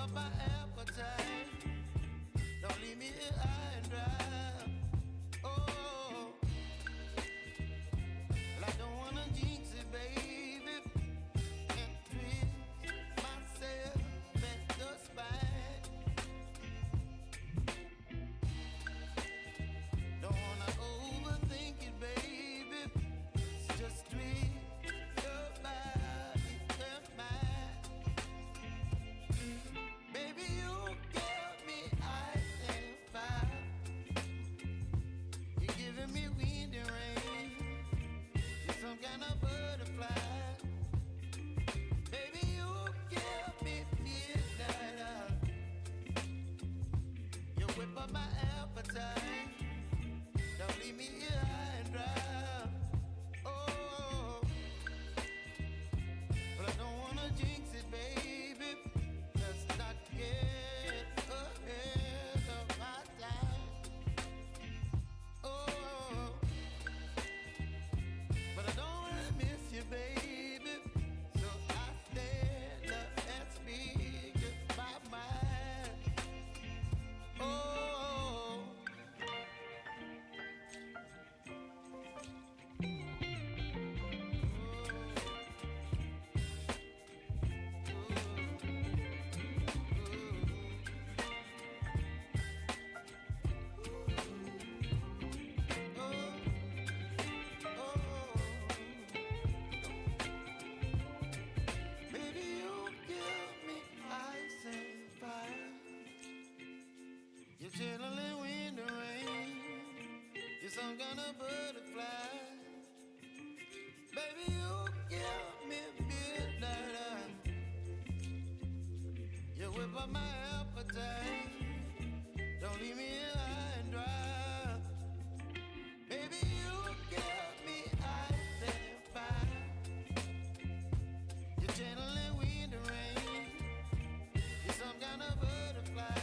up my appetite. Don't leave me here high and dry. Oh, well, I don't wanna jinx it, baby, and twist myself at the spine. Don't wanna overthink it, baby. It's just twist your body and mine. Baby, you give me ice and fire. You're giving me wind and rain. You're some kind of butterfly. Baby, you give me midnight. You whip up my appetite. Don't leave me here high and dry. Oh, but I don't wanna jinx it, baby. Let's not get ahead of my time. Oh, but I don't wanna miss you, baby. So I stand up and speak my mind. Oh. Baby, you give me ice and fire. You're chilling wind and rain. You're some kind of butterfly. Baby, you give me midnight. You whip up my appetite. Don't leave me here high and dry. Baby, you give me ice and fire. You're channeling wind and rain. You're some kind of butterfly.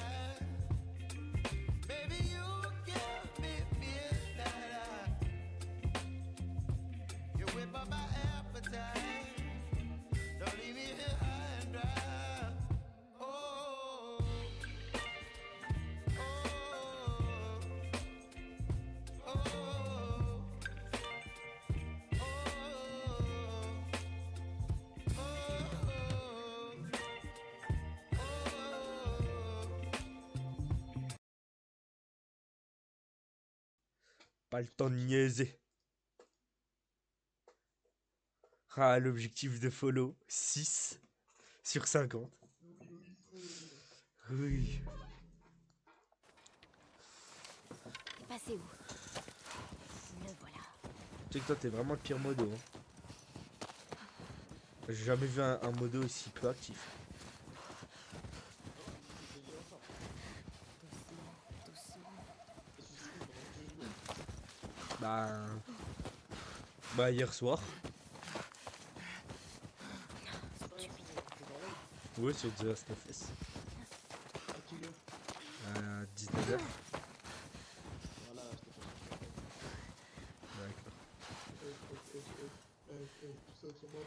Baby, you give me midnight. You whip up my appetite. Don't leave me here high and dry. Oh, oh, oh, oh, Pas le temps de niaiser. Ah, l'objectif de follow, 6 sur 50. Oui. T'es passé où? Le voilà. Tu sais que toi, t'es vraiment le pire modo. Hein. J'ai jamais vu un modo aussi peu actif. Doucement, doucement. Bah hier soir. Ouais, sur The Last of Us. À 19h. Voilà, je t'ai D'accord. tout ça sur moi.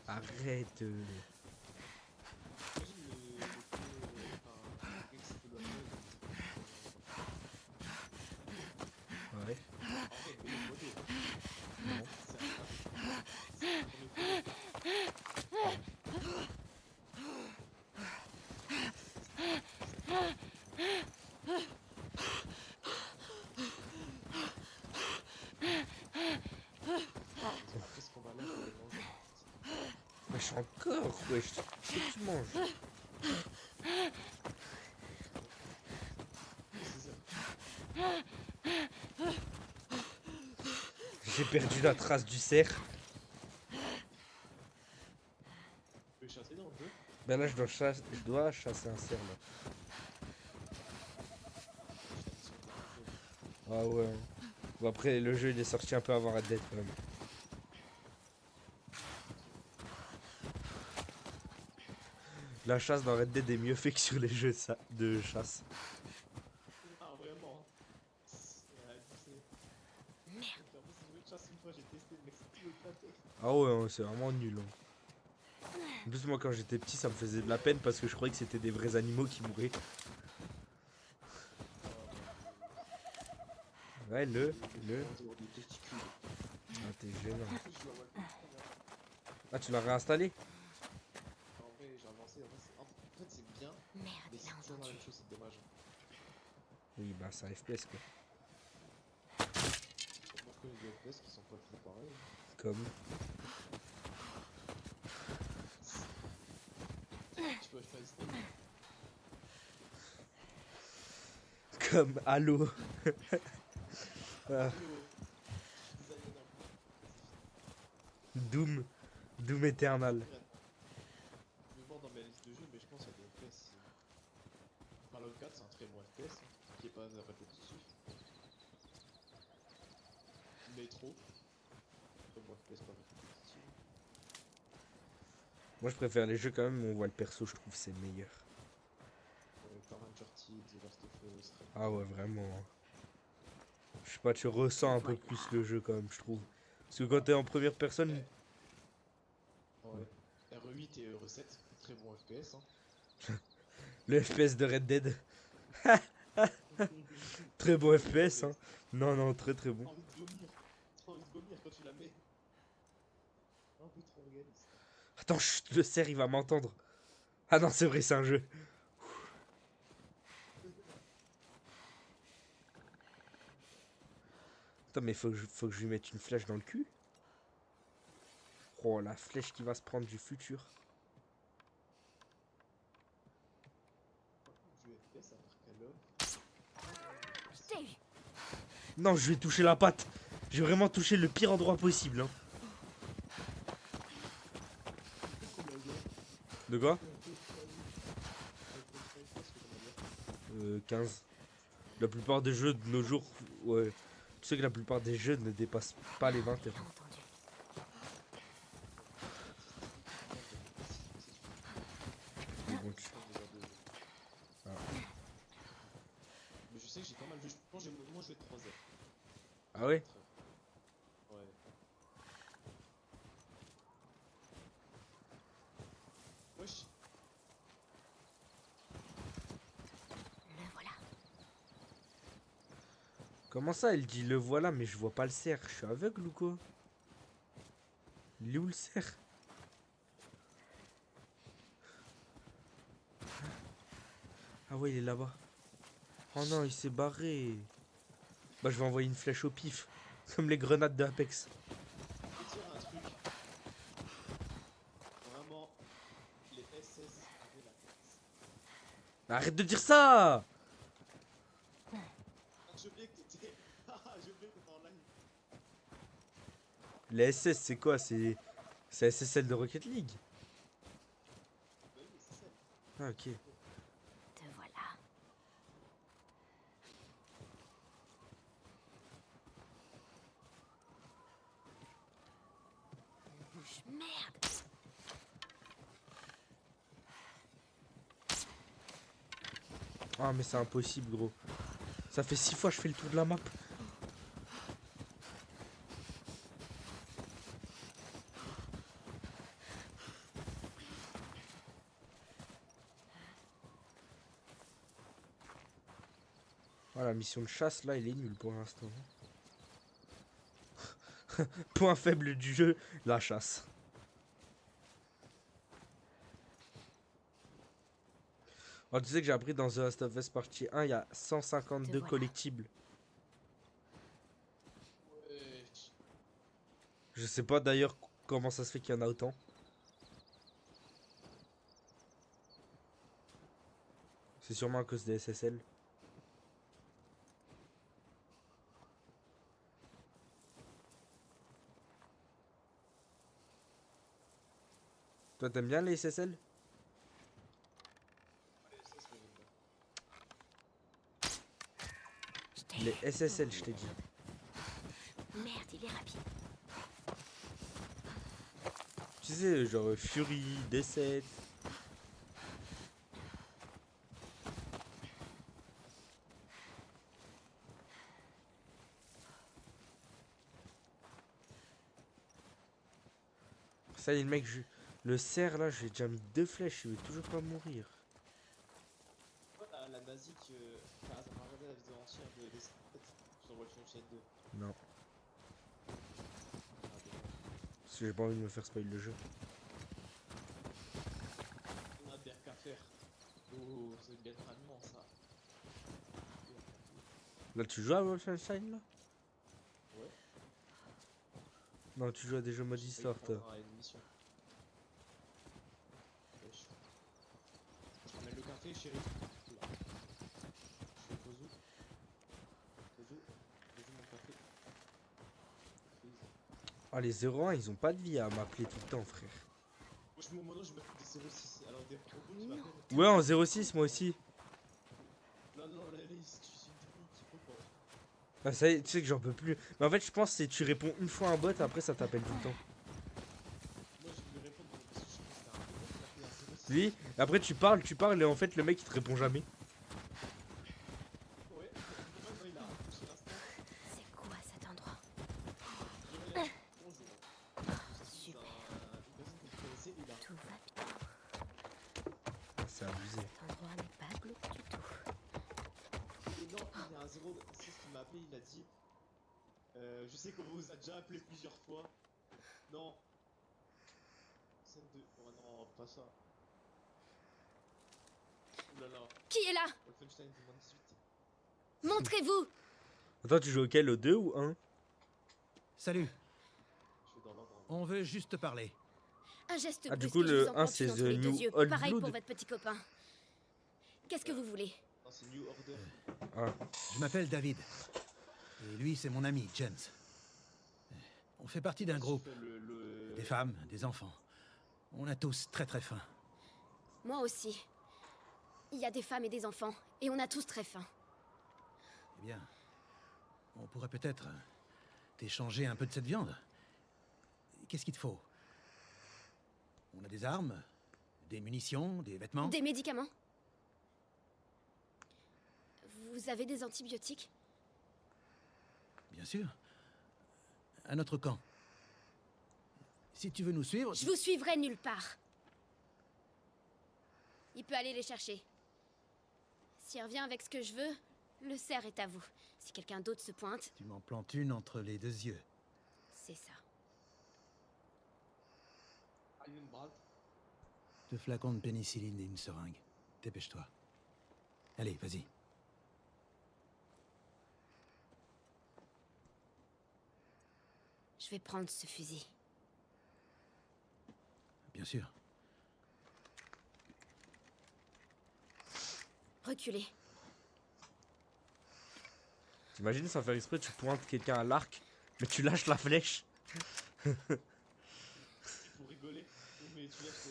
Arrête. Ouais. Non. Qu'est-ce qu'on va mettre pour les manger? Wesh encore, wesh. Qu'est-ce que tu manges? J'ai perdu la trace du cerf. Tu peux chasser dans le jeu? Ben là, je dois chasser un cerf là. Ah ouais. Hein. Bon, après, le jeu il est sorti un peu avant Red Dead quand même. La chasse dans Red Dead est mieux faite que sur les jeux de chasse. Ah, vraiment? Merde! En plus, c'est une chasse une fois, j'ai testé, mais c'est tout le plateau. Ah ouais, hein, c'est vraiment nul. Hein. En plus, moi, quand j'étais petit, ça me faisait de la peine parce que je croyais que c'était des vrais animaux qui mouraient. Ouais, le. Des testicules. Ah, t'es gênant. Je la vois le plus. Ah, tu l'as réinstallé? En vrai, j'ai avancé. En fait, c'est bien, Merde, mais il a c'est toujours la entendu. même chose, c'est dommage. Oui, bah, c'est un FPS, quoi. Moi, je connais des FPS qui sont pas toujours pareils. Comme. Tu peux choisir. Comme Halo. Ah, Doom. Doom Eternal. Je vais voir dans ma liste de jeux, mais je pense qu'il y a des FPS. Fallout 4, c'est un très bon FPS, qui est pas répétitif. Metro, très bon FPS pas répétitif. Moi, je préfère les jeux quand même où on voit le perso, je trouve que c'est meilleur. Par Uncharted, The Last of Us, Red Ah ouais, Dead. vraiment. Je sais pas, tu ressens un peu Voilà. plus le jeu quand même, je trouve. Parce que quand t'es en première personne, Ouais. RE8 et RE7, très bon FPS. Hein. le FPS de Red Dead, très bon FPS, hein. Non, non, très très bon. T'as envie de vomir. T'as envie de vomir quand tu la mets. Un peu trop réaliste. Attends, chut, le cerf, il va m'entendre. Ah non, c'est vrai, c'est un jeu. Attends, mais faut que je lui mette une flèche dans le cul. Oh, la flèche qui va se prendre du futur. Jeu FPS à part Call of. Je t'ai eu. Non, je vais toucher la patte. J'ai vraiment touché le pire endroit possible, hein. De quoi 15. La plupart des jeux de nos jours, ouais. Tu sais que la plupart des jeux ne dépassent pas les 20 Il heures. a entendu. Mais bon, Ah. Mais je sais que j'ai pas mal joué. Je pense que j'ai au moins joué 3 heures. Ah ouais? Ouais. Wesh. Le voilà. Comment ça, elle dit le voilà, mais je vois pas le cerf. Je suis aveugle ou quoi? Il est où le cerf? Ah ouais, il est là-bas. Oh non, il s'est barré. Bah, je vais envoyer une flèche au pif. Comme les grenades d'Apex. Je vais te dire un truc. Vraiment, les SS avaient la classe. Arrête de dire ça! Ah, j'ai oublié que t'étais. Ah, j'ai oublié que t'étais en live. Les SS, c'est quoi? C'est SSL de Rocket League. Bah oui, c'est ça. Ah, ok. Te voilà. Bouge. Merde. Ah, mais c'est impossible, gros. Ça fait 6 fois que je fais le tour de la map. Ah, la mission de chasse, là, elle est nulle pour l'instant. Point faible du jeu, la chasse. Oh, tu sais que j'ai appris dans The Last of Us Partie 1, il y a 152 Te voilà. collectibles. Wesh. Je sais pas d'ailleurs comment ça se fait qu'il y en a autant. C'est sûrement à cause des SSL. Toi, t'aimes bien les SSL? Ouais, ça se fait bien. Je t'ai Les eu. SSL, je t'ai dit. Merde, il est rapide. Tu sais, genre Fury, D7. Ça y est, le mec, Le cerf là, j'ai déjà mis 2 flèches, il veut toujours pas mourir. Voilà, la basique. Enfin, ça m'a regardé la vidéo entière des sur Wolfenstein 2. Non, Ah, d'accord. parce que j'ai pas envie de me faire spoil le jeu. On a bien qu'à faire. Oh, c'est bien allemand ça. Là, tu joues à Wolfenstein là? Ouais. Non, tu joues à des jeux mode histoire toi. À une mission. Wesh. Je ramène le café, chérie. Là. Je fais Kozu. Kozu, mon café. Please. Ah, les 01, ils ont pas de vie à m'appeler tout le temps, frère. Moi, je m'appelle des 06. Alors, des propos qui Non. m'appellent. Ouais, en 06, moi aussi. Non, non, là, tu suis une technique qui peut pas. Ah, ça y est, tu sais que j'en peux plus. Mais en fait, je pense que c'est tu réponds une fois à un bot, après ça t'appelle tout le temps. Moi, je voulais répondre parce que je sais que c'était un robot qui m'appelait un 06. Oui, après tu parles et en fait le mec il te répond jamais. Ouais, maintenant il a raccroché l'instant. C'est quoi cet endroit? Je vais bonjour. Je suis Super. une personne que je connaissais, il a. Tout va bien. C'est abusé. Cet endroit n'est pas glauque du tout. Et non, il y a un 0, c'est ce qu'il m'a appelé, il a dit je sais qu'on vous a déjà appelé plusieurs fois. Non. Scène 2. Oh non, pas ça. Ouh là là. Qui est là? Wolfenstein 2018. Montrez-vous! Attends, tu joues auquel, au 2 ou 1? Salut, Je vais dans l'ordre. on veut juste te parler. Un geste Ah, du brusque coup, et je le vous en un, planture c'est entre The les deux New yeux. Old Pareil Blood. pour votre petit copain. Qu'est-ce que vous voulez? Non, c'est New Order. Ah, Je m'appelle David. Et lui, c'est mon ami, James. On fait partie d'un groupe. Des femmes, des enfants. On a tous très très faim. Moi aussi. Il y a des femmes et des enfants, et on a tous très faim. Eh bien, on pourrait peut-être t'échanger un peu de cette viande. Qu'est-ce qu'il te faut? On a des armes, des munitions, des vêtements. Des médicaments? Vous avez des antibiotiques? Bien sûr. À notre camp. Si tu veux nous suivre... Je vous suivrai nulle part. Il peut aller les chercher. S'il revient avec ce que je veux, le cerf est à vous. Si quelqu'un d'autre se pointe, Tu m'en plantes une entre les deux yeux. c'est ça. Iron Brad. 2 flacons de pénicilline et une seringue. Dépêche-toi. Allez, vas-y. Je vais prendre ce fusil. Bien sûr. Reculez. t'imagines sans faire exprès, tu pointes quelqu'un à l'arc, mais tu lâches la flèche. Il faut rigoler. Mais tu lâches.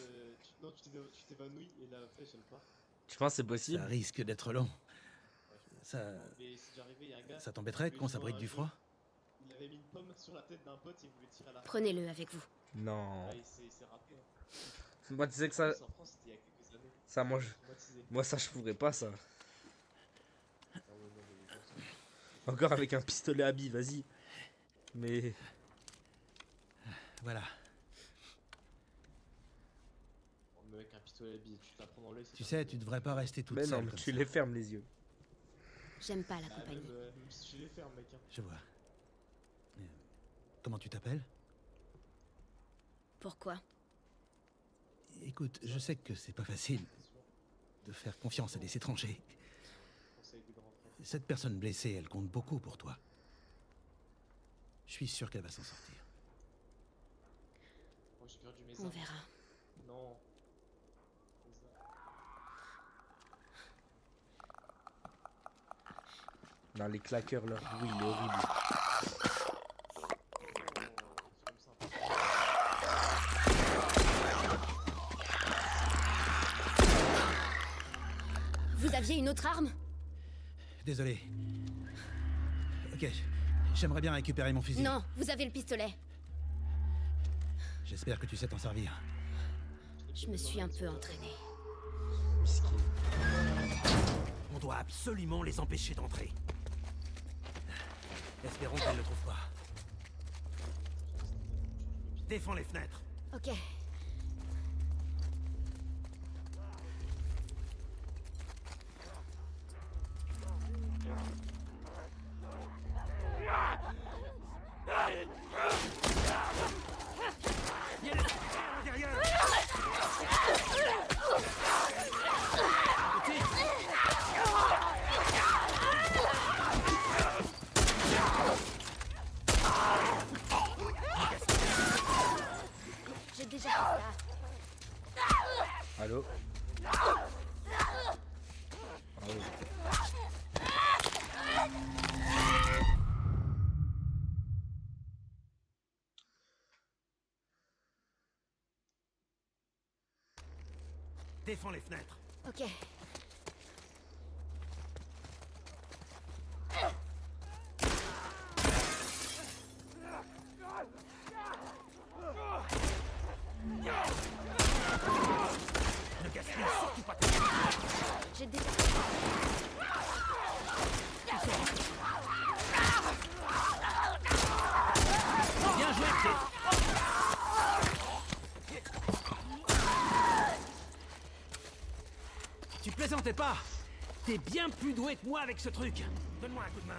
Non, tu t'évanouis et la flèche elle part. Tu penses que c'est possible? Ça risque d'être long. Ouais, je pense. Ça... Mais c'est déjà arrivé, il y a un gars. Ça t'embêterait qu'on s'abrite du froid? Il avait mis une pomme sur la tête d'un pote et il voulait tirer à la. Prenez-le avec vous. Non. Ah, il s'est raté. Hein. Moi, tu sais que ça, En France, c'était il y a quelques années. ça moi, Traumatisé. moi ça je pourrais pas ça. Ah ouais, non, mais bon, ça- Encore avec un pistolet à billes, vas-y. Mais Voilà. Bon, mais avec un pistolet à billes, tu te la prends dans l'œil. c'est Tu pas sais, mal. tu devrais pas rester toute mais non, seule mais comme tu ça. les fermes les yeux. J'aime pas la Ah, compagnie. même si je les ferme, mec. Hein. Je vois. Comment tu t'appelles? Pourquoi? Écoute, je sais que c'est pas facile de faire confiance à des étrangers. Conseil des grands frères. Cette personne blessée, elle compte beaucoup pour toi. Je suis sûr qu'elle va s'en sortir. Moi, j'ai perdu mes On armes. verra. Non. Mes armes. Dans les claqueurs là. Oui, il est horrible. C'est comme ça. Vous aviez une autre arme? Désolé. Ok, j'aimerais bien récupérer mon fusil. Non, vous avez le pistolet. J'espère que tu sais t'en servir. Je me suis un peu entraînée. Miskin. On doit absolument les empêcher d'entrer. Espérons qu'elles ne trouvent pas. Défends les fenêtres. Ok. Allô? Ah oui. Défends les fenêtres. Ok. Ne gaspille surtout pas tes... J'ai déjà... Bien joué, Pete. Tu plaisantais pas. T'es bien plus doué que moi avec ce truc. Donne-moi un coup de main.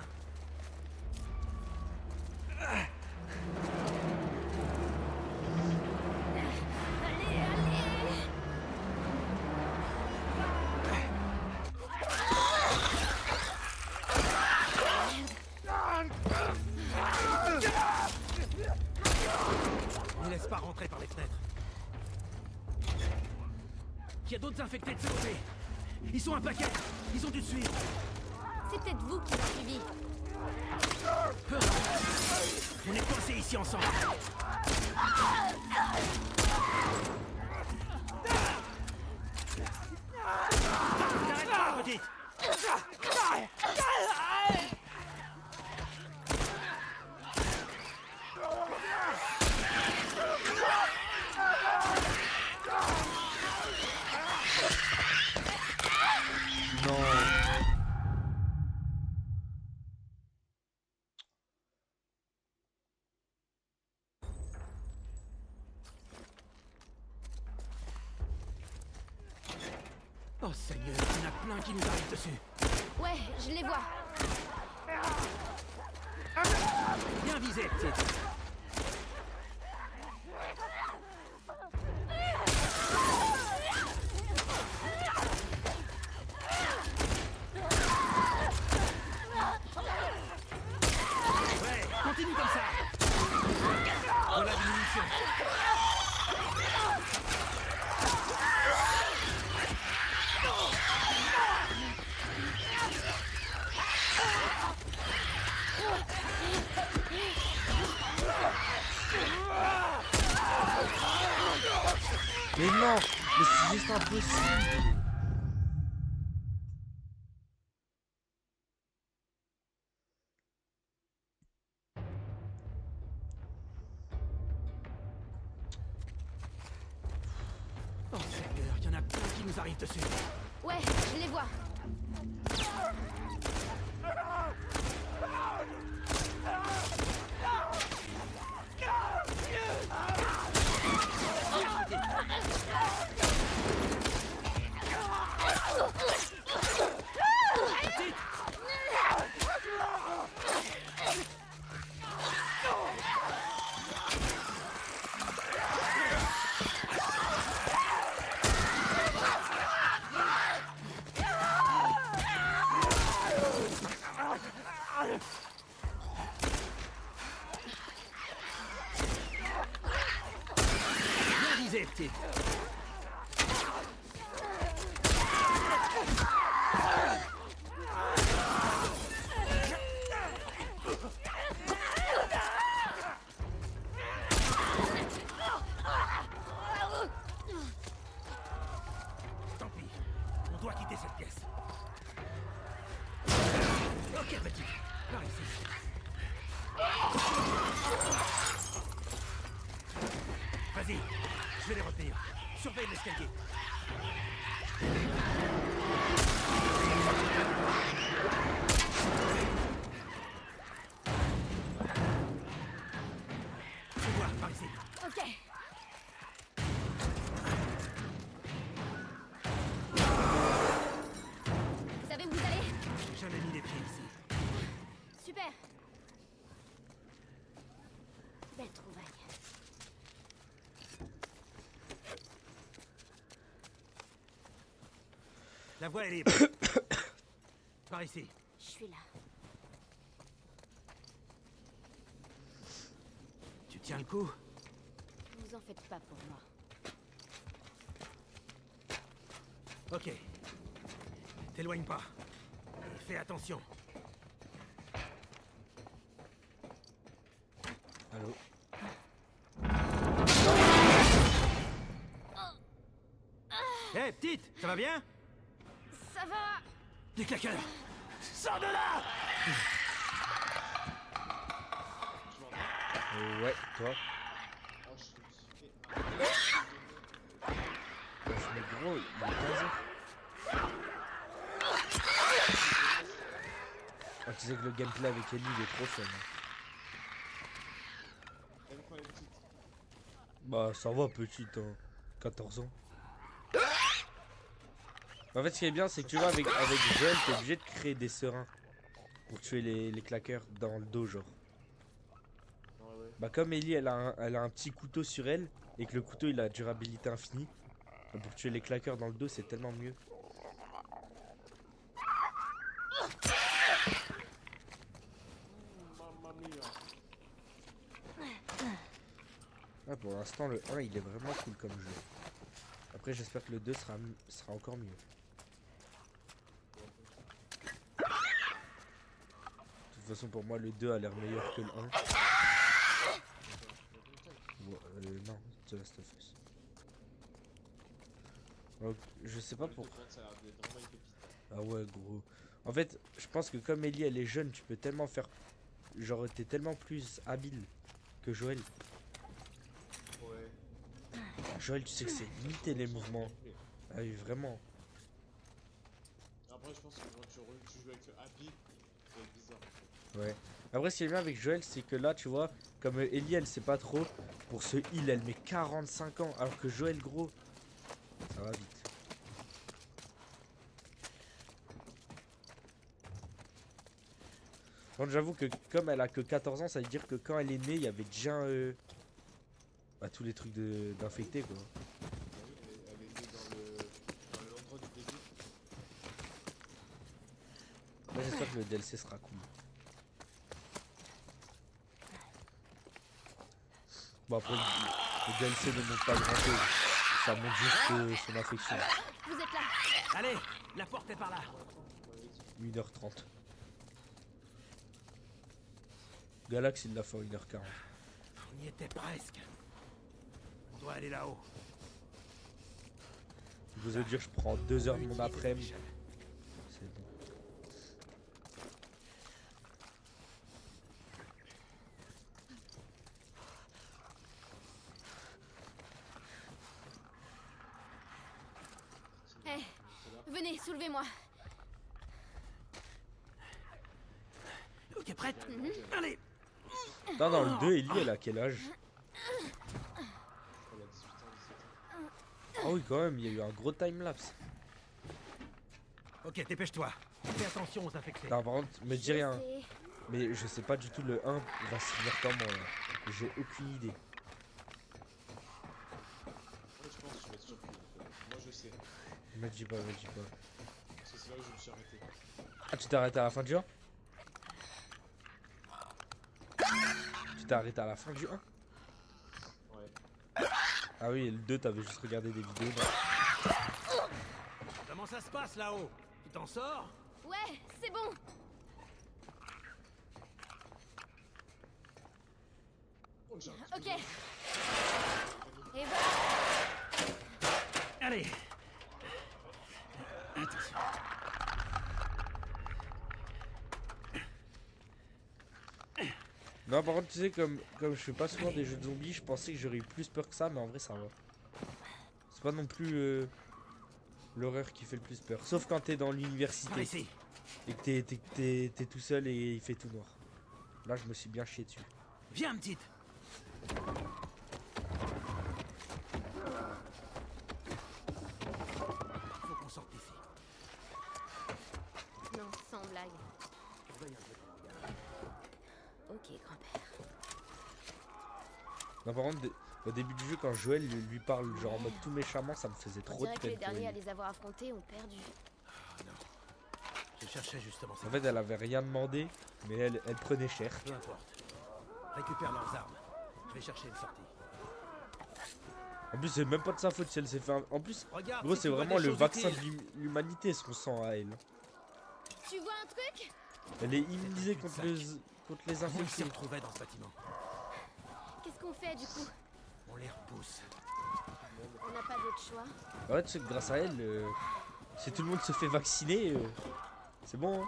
Allez, allez! Ne laisse pas rentrer par les fenêtres. Il y a d'autres infectés de ce côté. Ils sont un paquet. Ils ont dû te suivre. C'est peut-être vous qui l'avez suivi. On est coincés ici ensemble. T'arrêtes pas, petite. Non. Oh Seigneur, il y en a plein qui nous arrivent dessus. Ouais, je les vois. Bien visé, petite. Ouais, continue comme ça. Voilà des munitions. Mais non, mais c'est juste impossible. Oh Seigneur, il y en a plein qui nous arrivent dessus. Ouais, je les vois. Bien visé, petite. Tant pis, on doit quitter cette pièce. Ok, petite, par ici. Vas-y, je vais les retenir. Surveille l'escalier. Je vois, par ici. Ok. Vous savez où vous allez? J'ai jamais mis les pieds ici. Super. Belle trouvaille. La voie est libre. Par ici. Je suis là. Tu tiens le coup? Vous en faites pas pour moi. Ok. T'éloigne pas. Et fais attention. Allô? Hé, petite, ça va bien? Ça va? Des claqueurs! Sors de là! Tu m'entends? Ouais, toi? Oh, je me suis fait Bah, mais gros, il est 15h. Ah, tu sais que le gameplay avec Ellie, il est trop fun. Hein. Elle est quoi, les petites? Bah, ça va, petite, hein. 14 ans. En fait, ce qui est bien, c'est que tu vois, avec Joel, t'es obligé de créer des serins pour tuer les claqueurs dans le dos, genre. Ouais, ouais. Bah, comme Ellie, elle a un petit couteau sur elle, et que le couteau, il a durabilité infinie, bah, pour tuer les claqueurs dans le dos, c'est tellement mieux. Mamma mia. Ah, pour l'instant, le 1, il est vraiment cool comme jeu. Après, j'espère que le 2 sera encore mieux. De toute façon, pour moi, le 2 a l'air meilleur que le 1. Ouais, non, The Last of Us. Donc, je sais pas Le pour... deux, ça a l'air d'être vraiment une pépite. Ah ouais, gros. En fait, je pense que comme Ellie, elle est jeune, tu peux tellement faire... Genre, t'es tellement plus habile que Joël. Ouais. Joël, tu sais que c'est limité les mouvements. Ah oui, vraiment. Après, je pense que quand tu joues avec le Happy, ça va être bizarre. Ouais. Après, ce qui est bien avec Joël, c'est que là, tu vois, comme Ellie, elle sait pas trop, pour ce heal, elle met 45 ans, alors que Joël, gros, ça va vite. Bon, j'avoue que comme elle a que 14 ans, ça veut dire que quand elle est née, il y avait déjà bah, tous les trucs d'infectés, quoi. Ah oui, elle est née dans l'endroit du début. Là, j'espère que le DLC sera cool. Bon, après, le DLC ne montre pas grand chose. Ça montre juste son affection. Vous êtes là. Allez, la porte est par là. 1h30. Galax, il l'a fait en 1h40. On y était presque. On doit aller là-haut. Je vous ai dire, je prends 2 heures de mon après-midi. C'est bon. Eh, venez, soulevez-moi. Ok, prête? Allez! Non, dans le 2, Ellie, elle a quel âge? Elle a 18 ans, 17 ans. Ah oui, quand même, il y a eu un gros timelapse. Ok, dépêche-toi. Fais attention aux infectés. Non, par contre, me dis rien. C'est- Mais je sais pas du tout le 1 va se finir comment là. J'ai aucune idée. Ouais, je pense que tu vas être surpris. Moi, je sais. Me dis pas, me dis pas. Parce que c'est là où je me suis arrêté. Ah, tu t'es arrêté à la fin du 1? Tu t'es arrêté à la fin du 1? Ouais. Ah oui, et le 2, t'avais juste regardé des vidéos. Non. Comment ça se passe là-haut? Tu t'en sors? Ouais, c'est bon. Oh, j'ai un petit Ok. peu de- Et voilà. Allez! Attention. Non, par contre, tu sais, comme je fais pas souvent des jeux de zombies, je pensais que j'aurais eu plus peur que ça, mais en vrai, ça va. C'est pas non plus l'horreur qui fait le plus peur. Sauf quand t'es dans Par l'université ici. et que t'es tout seul et il fait tout noir. Là, je me suis bien chié dessus. Viens, petite! Faut qu'on sorte d'ici. Non, sans blague. Ok, grand-père. Non, par contre, au début du jeu, quand Joël lui parle, genre en mode tout méchamment, ça me faisait On trop de dirait que les peine. pour derniers à Ellie. les avoir affrontés ont perdu. Je cherchais justement ça. En fait, elle avait rien demandé, mais elle prenait cher. Peu importe. Récupère leurs armes. Je vais chercher une sortie. En plus, c'est même pas de sa faute si elle s'est fait. En plus, Regarde, gros, si c'est tu vois vraiment des le choses vaccin utiles. de l'humanité, ce qu'on sent à elle. Tu vois un truc? Elle est immunisée contre les Comment il s'y infections. retrouvait dans ce bâtiment? Qu'est-ce qu'on fait du coup? On les repousse. On n'a pas d'autre choix. Ouais, tu sais que grâce à elle, si tout le monde se fait vacciner, c'est bon. Hein.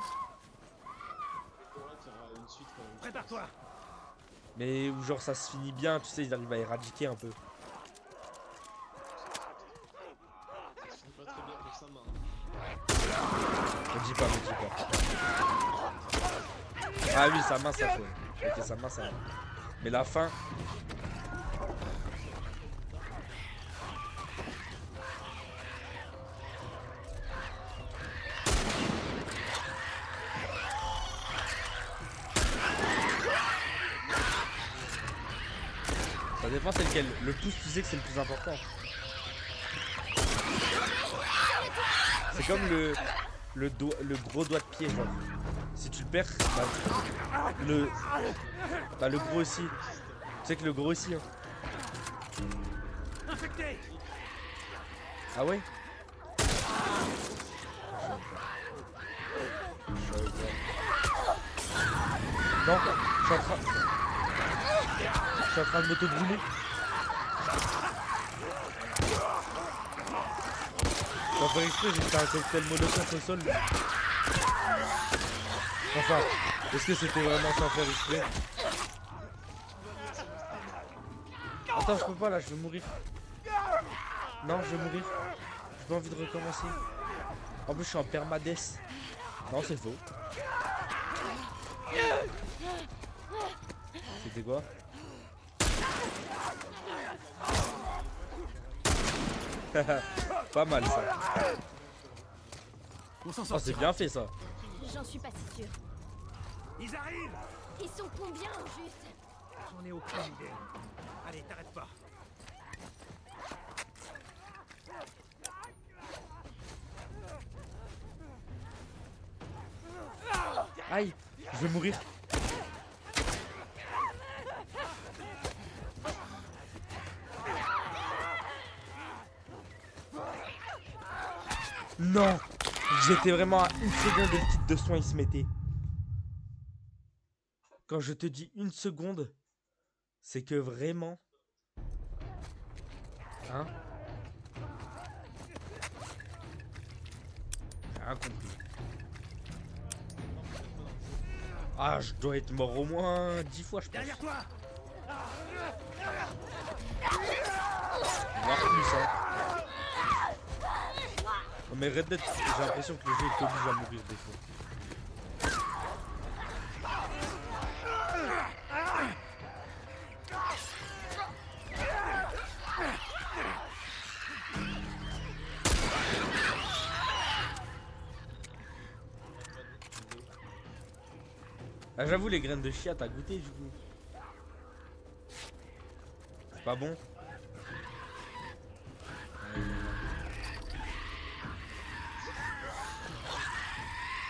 Pour là, qu'il y aura une suite quand même. Prépare-toi. Mais où genre ça se finit bien, tu sais, ils arrivent à éradiquer un peu. Ça se finit pas très bien pour sa main. Me dis pas, me dis pas. Ah oui, sa main ça fait. Ok, sa main ça va. Mais la fin. Ça dépend c'est lequel. Le pouce tu sais que c'est le plus important. C'est comme le gros doigt de pied genre. Si tu le perds, bah le gros aussi. Tu sais que le gros aussi hein. Infecté. Ah ouais? Non, je suis en train de m'auto-brûler. Sans faire exprès, j'ai fait un cocktail molotov au sol. Enfin, est-ce que c'était vraiment sans faire exprès? Attends, je peux pas là, je vais mourir. Non, je vais mourir. J'ai pas envie de recommencer. En plus, je suis en permades. Non, c'est faux. C'était quoi? Pas mal ça. On s'en Oh, c'est sortira. bien fait ça. J'en suis pas si sûre. Ils arrivent. Ils sont combien au juste? J'en ai aucune idée. Allez, t'arrête pas. Aïe, je vais mourir. Non, j'étais vraiment à une seconde et le kit de soin il se mettait. Quand je te dis une seconde, c'est que vraiment... Hein? J'ai rien compris. Ah, je dois être mort au moins 10 fois, je pense. Derrière toi. Voire plus, hein. Non, mais Red Dead, j'ai l'impression que le jeu t'oblige à mourir des fois. Ah, j'avoue, les graines de chia, t'as goûté du coup? C'est pas bon?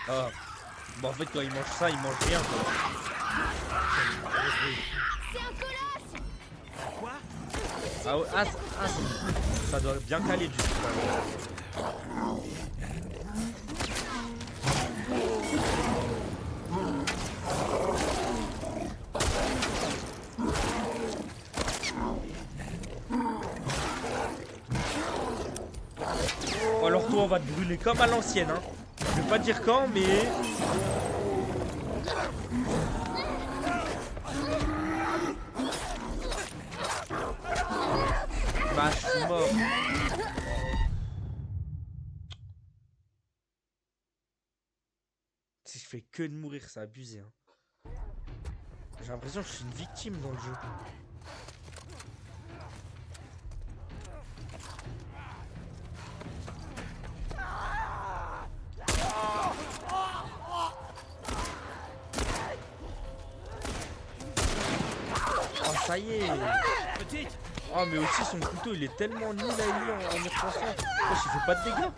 Ah. Bon, en fait, quand ils mangent ça, ils mangent rien quoi. C'est un colosse! Quoi? Ah, ouais, ça doit bien caler du coup. Oh, alors toi on va te brûler comme à l'ancienne hein. Je vais pas dire quand mais... Bah je suis mort. Si je fais que de mourir, c'est abusé hein. J'ai l'impression que je suis une victime dans le jeu. Oh ça y est. Petite. Oh mais aussi son couteau il est tellement nul à lui en y repensant. Oh, il fait pas de dégâts.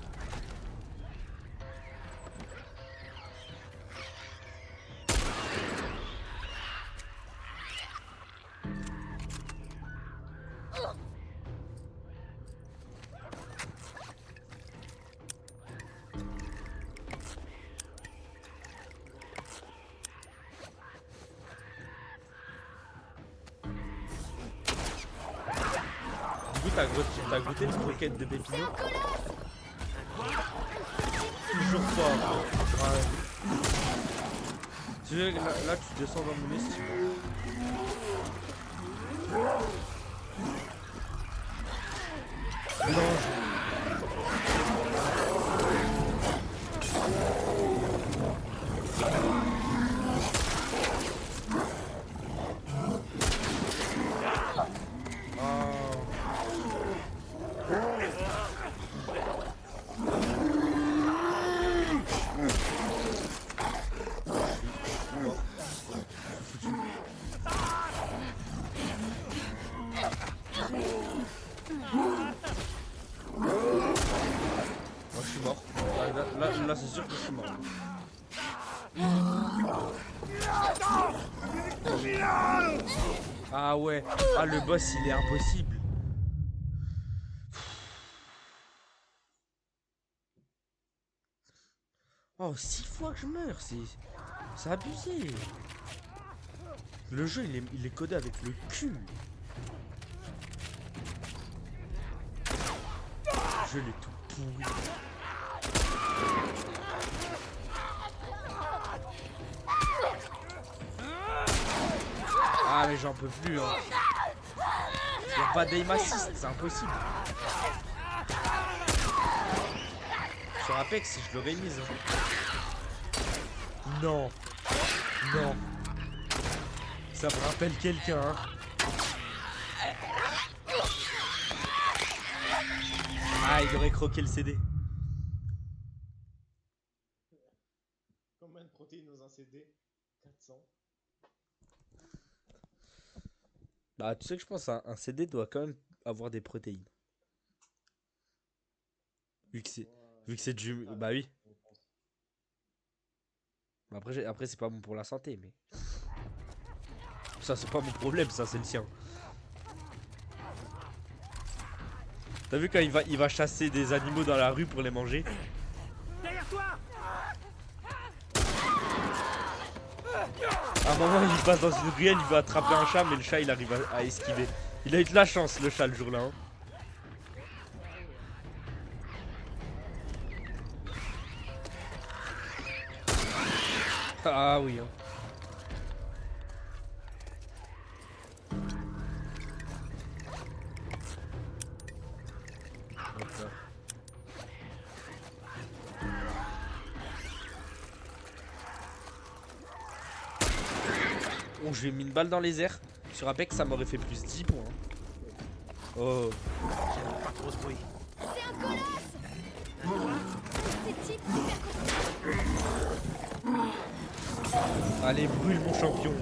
t'as goûté le croquette de pépino? Toujours pas. Ouais. Tu sais, là, tu descends dans mon estime. Non, moi je suis mort. Là, c'est sûr que je suis mort. Ah ouais. Ah, le boss il est impossible. Oh, 6 fois que je meurs, c'est abusé. Le jeu il est codé avec le cul. Le jeu il est tout pourri. Ah mais j'en peux plus hein. Y'a pas d'aim assist, c'est impossible. Sur Apex je l'aurais mise hein. Non. Non. Ça me rappelle quelqu'un hein. Ah il aurait croqué le CD. Combien de protéines dans un CD? 400. Bah tu sais que je pense un CD doit quand même avoir des protéines. Vu que c'est du... Bah oui. Après c'est pas bon pour la santé mais... Ça c'est pas mon problème, ça c'est le sien. T'as vu quand il va chasser des animaux dans la rue pour les manger? Derrière toi! À un moment il passe dans une ruelle, il veut attraper un chat mais le chat il arrive à esquiver. Il a eu de la chance le chat le jour là hein. Ah oui hein. Oh, je lui ai mis une balle dans les airs. Sur Apex, ça m'aurait fait plus 10 points. Oh. Pas trop ce bruit. C'est un colosse. Ces types hyper Allez, brûle mon champion.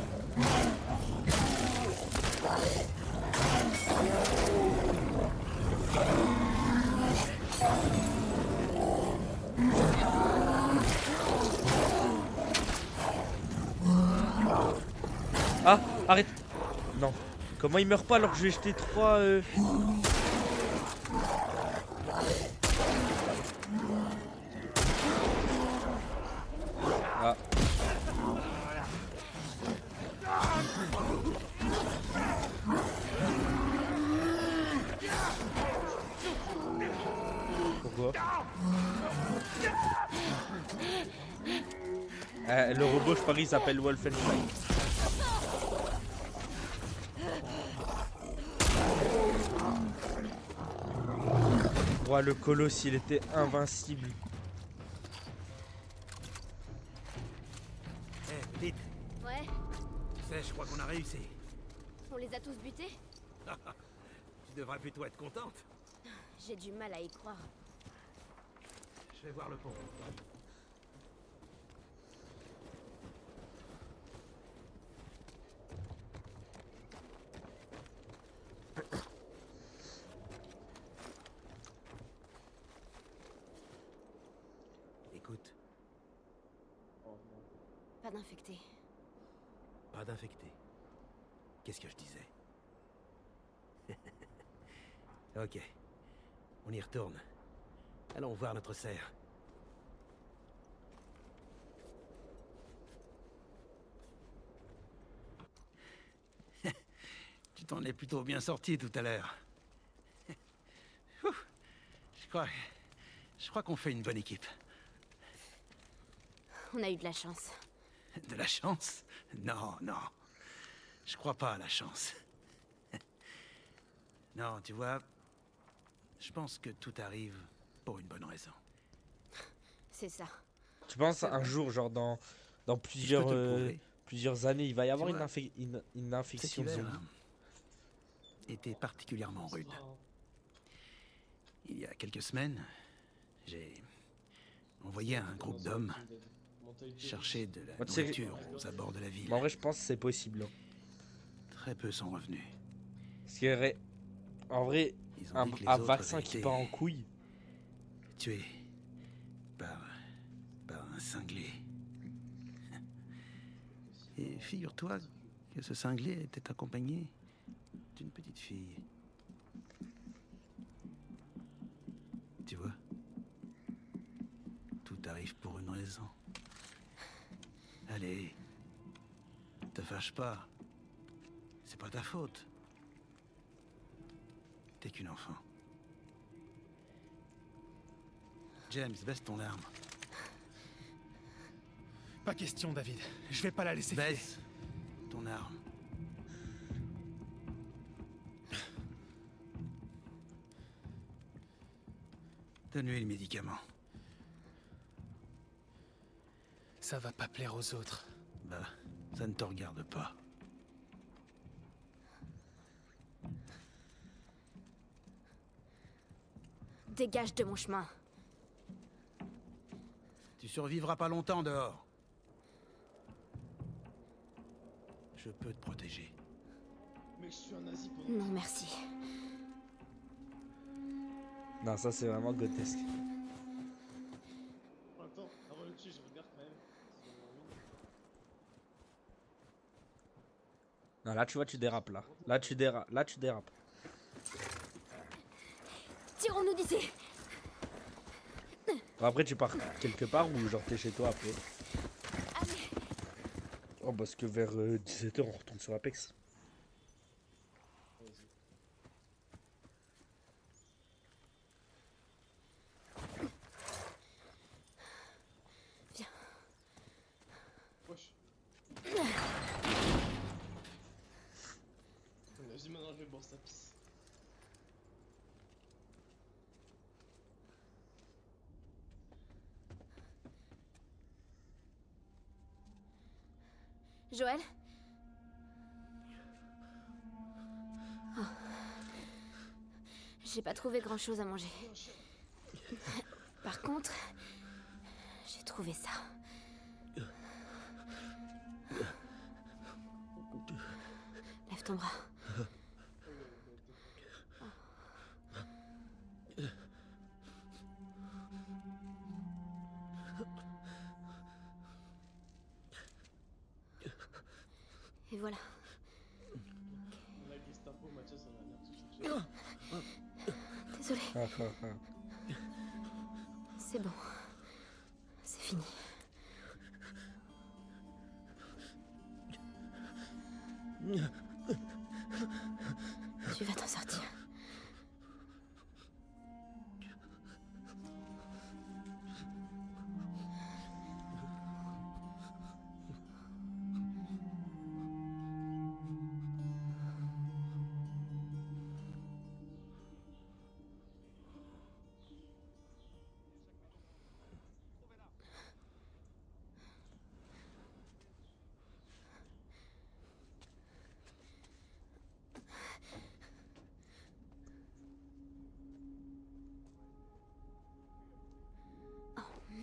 Ah, arrête. Non. Comment il meurt pas alors que je vais jeter 3 Ah. Pourquoi? Le robot, je parie, il s'appelle Wolfenstein. Ouais, le colosse, il était invincible. Eh, petite, Ouais, tu sais, je crois qu'on a réussi. on les a tous butés. Tu devrais plutôt être contente. J'ai du mal à y croire. Je vais voir le pont. Écoute, Pas d'infectés. pas d'infecté. Qu'est-ce que je disais? Ok, on y retourne. Allons voir notre serre. Tu t'en es plutôt bien sorti tout à l'heure. Je crois qu'on fait une bonne équipe. On a eu de la chance. De la chance? Non, non. Je crois pas à la chance. Non, tu vois, je pense que tout arrive pour une bonne raison. C'est ça. Tu penses un jour, genre dans Je peux plusieurs, te le prouver. plusieurs années, il va y avoir vois, une Cet infection hiver zombie? était particulièrement rude. Il y a quelques semaines, j'ai envoyé un groupe d'hommes chercher de la Moi, tu sais- nourriture aux abords de la ville. Mais en vrai, je pense que c'est possible, hein. Très peu sont revenus. Parce qu'il y aurait, en vrai, Ils ont un, dit que les un autres vaccin avaient qui été part en couille. tués par un cinglé. Et figure-toi que ce cinglé était accompagné d'une petite fille. Tu vois, tout arrive pour une raison. Allez, te fâche pas. C'est pas ta faute. T'es qu'une enfant. James, baisse ton arme. Pas question, David. Je vais pas la laisser filer. Baisse ton arme. Donne-lui le médicament. Ça va pas plaire aux autres. Bah, ça ne te regarde pas. Dégage de mon chemin. Tu survivras pas longtemps dehors. Je peux te protéger. Mec, je suis un nazi pendant. Non, merci. Non, ça c'est vraiment grotesque. En même temps, avant de le tuer, je regarde quand même. Non, là tu vois, tu dérapes là. Là tu dérapes. Tirons-nous d'ici. Bon, après tu pars quelque part ou genre t'es chez toi après. Allez. Oh parce que vers 17h on retourne sur Apex. Vas-y. Viens. Wesh. Vas-y, maintenant je vais boire sa pisse. Joël? Oh. J'ai pas trouvé grand-chose à manger. Par contre, j'ai trouvé ça. Lève ton bras. Et voilà. La Gestapo, Mathias, ça va bien tout chercher. Désolée, Ah, ah, ah. c'est bon. C'est fini. Tu vas t'en sortir.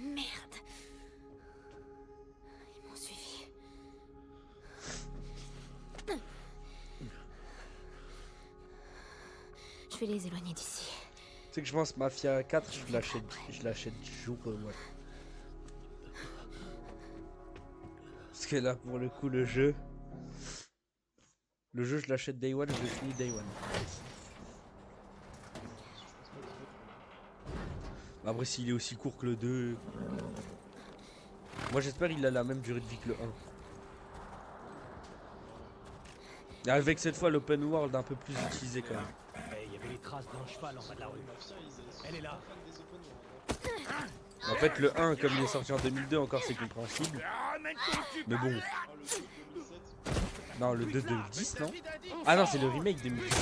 Merde. Ils m'ont suivi. Je vais les éloigner d'ici. Tu sais que je pense Mafia 4 je l'achète jour ouais. Parce que là pour le coup le jeu je l'achète day one, je le finis day one. Après s'il est aussi court que le 2. Moi j'espère qu'il a la même durée de vie que le 1. Et avec cette fois l'open world un peu plus utilisé quand même. Hey, avait les traces d'un cheval en bas de la rue. Les mafias, Elle est là. Pas fan des open world, hein. En fait, le 1, comme il est sorti en 2002, encore c'est compréhensible. Mais bon, Oh, le truc 2007. non, le 2 2010, non? Ah non, c'est le remake 2010.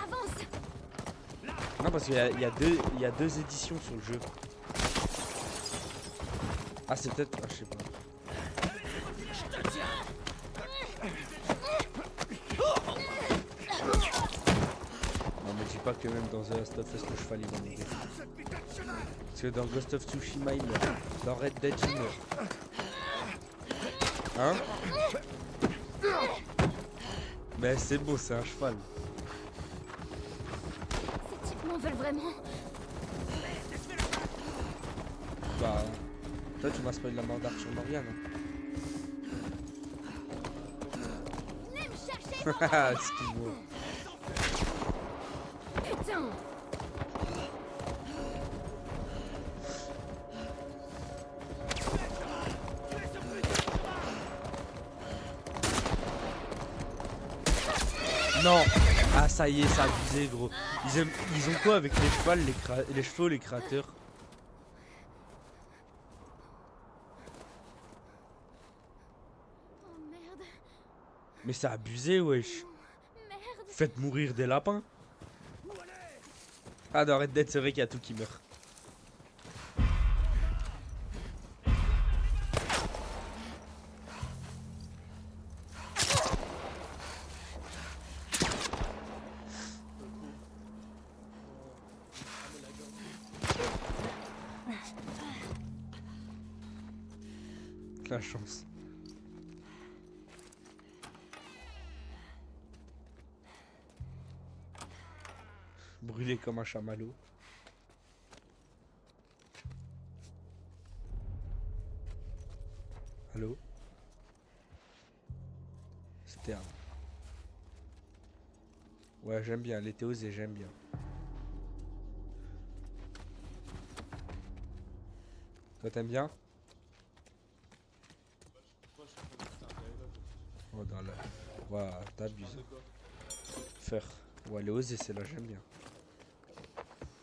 Avance! Non, parce qu'il y a deux éditions sur le jeu. Ah, c'est peut-être. Ah, je sais pas. Non, mais dis pas que même dans The Last of Us, le cheval il va mourir. Parce que dans Ghost of Tsushima il meurt. Dans Red Dead il meurt. Hein? Mais c'est beau, c'est un cheval. Ces types m'en veulent vraiment. Bah. Toi tu m'as spoilé la mort d'Arthur Morgan. Venez me chercher! Haha, excuse-moi. Putain! Non! Ah ça y est, ça a abusé gros. Ils ont quoi avec les chevaux, les chevaux, les créateurs? Oh merde! Mais c'est abusé wesh. Merde! Faites mourir des lapins. Ah dans Red Dead c'est vrai qu'il y a tout qui meurt. La chance. Brûlé comme un chamallow. Allô? C'était un. Ouais, j'aime bien, l'été osé, j'aime bien. Toi t'aimes bien? Moi, je comprends que c'est un dialogue. Oh dans la. Ouais, t'abuses. De quoi? Faire. Ouais, les osé, c'est là, j'aime bien.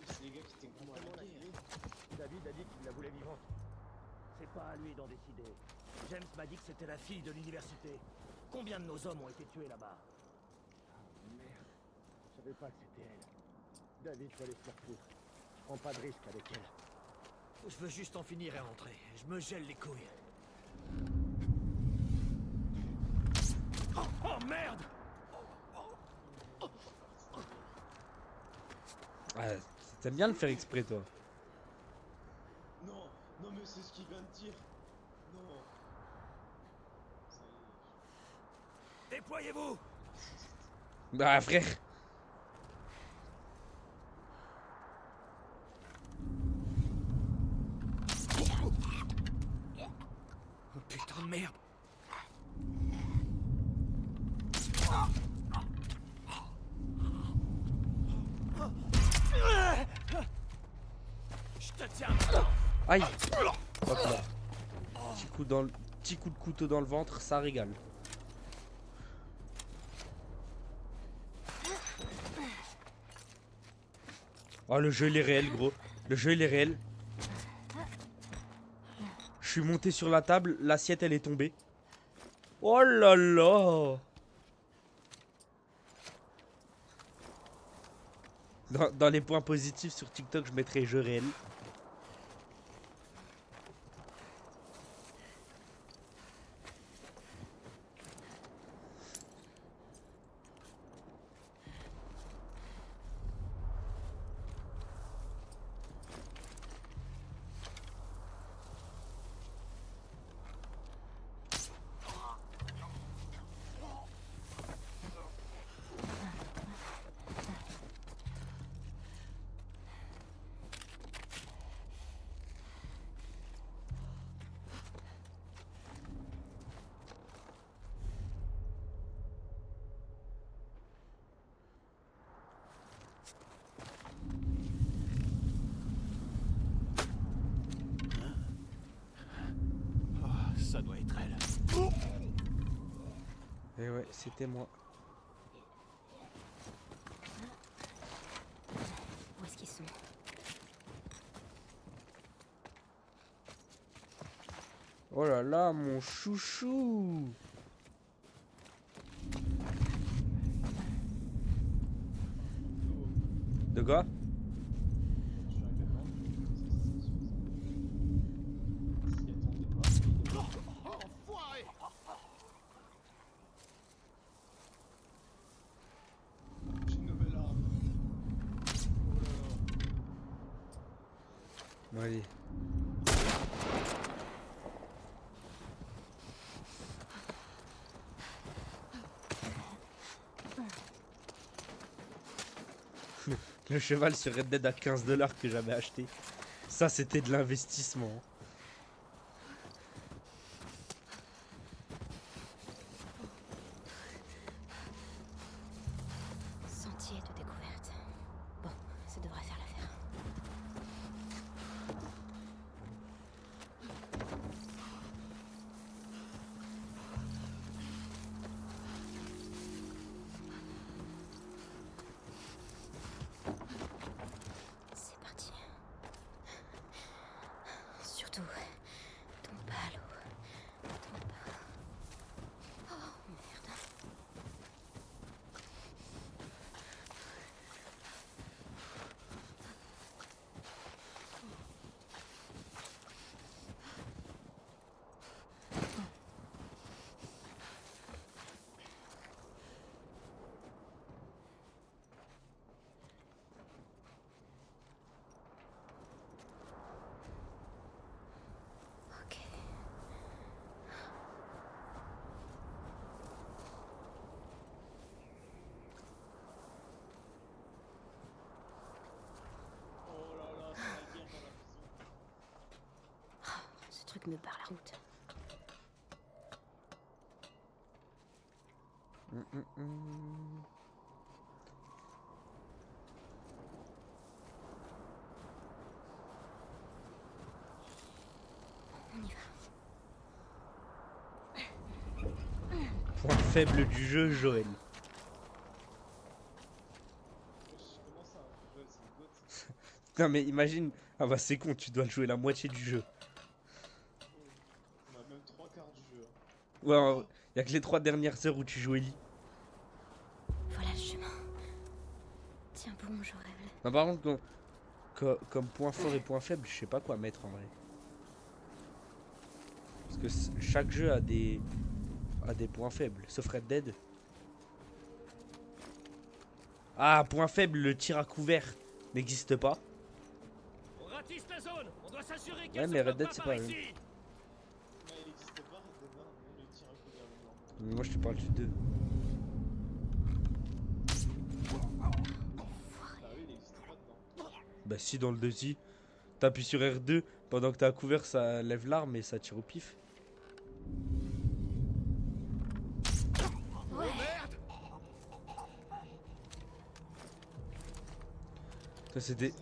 C'est les gars qui étaient complètement la guerre. David a dit qu'il la voulait vivante. C'est pas à lui d'en décider. James m'a dit que c'était la fille de l'université. Combien de nos hommes ont été tués là-bas? Merde. Je savais pas que c'était elle. David, je vais aller se faire foutre. Je prends pas de risque avec elle. Je veux juste en finir et rentrer. Je me gèle les couilles. Oh merde! Ah, t'aimes bien le faire exprès toi. Non, non mais c'est ce qu'il vient de dire. Non. Ça y est. Déployez-vous! Bah frère. Oh putain de merde! Je te tiens maintenant. Aïe. Hop là. Petit coup de couteau dans le ventre, ça régale. Oh le jeu il est réel gros. Le jeu il est réel. Je suis monté sur la table, l'assiette elle est tombée. Oh là là. Dans les points positifs sur TikTok, je mettrai jeu réel. Ça doit être elle. Et ouais, c'était moi. Oh là là, mon chouchou. De quoi? Je suis arrivé devant. S'y attendait pas. Enfoiré! J'ai une nouvelle arme. Oh là là. Bon, allez. Le cheval sur Red Dead à 15 $ que j'avais acheté. Ça, c'était de l'investissement. Sentier de découverte. Bon, ça devrait faire l'affaire. C'est parti. Surtout, tombe pas à l'eau. Tombe pas. Oh merde. Ok. Oh là là, c'est la guerre dans la prison. Ce truc me barre la route. On y va. Point faible du jeu, Joël. Comment ça? Ouais, c'est une botte. Ça. Non mais imagine, ah bah c'est con, tu dois le jouer la moitié du jeu. On a même 3 quarts du jeu. Hein. Ouais, y a que les 3 dernières heures où tu joues Ellie. Voilà le chemin. Tiens bon, je rêve. Non, par contre, comme point fort et point faible, je sais pas quoi mettre en vrai. Parce que chaque jeu a des points faibles, sauf Red Dead. Ah, point faible, le tir à couvert n'existe pas. On ratisse la zone. On doit s'assurer Ouais, qu'elle mais se Red bloque Dead, pas c'est par pas la même. ici. Mais il existe pas, Red Dead 1, mais le tir à couvert blanc. Mais moi je te parle du 2. Bah oui, il existe pas dedans. Bah si, dans le 2 si. T'appuies sur R2, pendant que t'as à couvert, ça lève l'arme et ça tire au pif. Ouais. Ça c'était...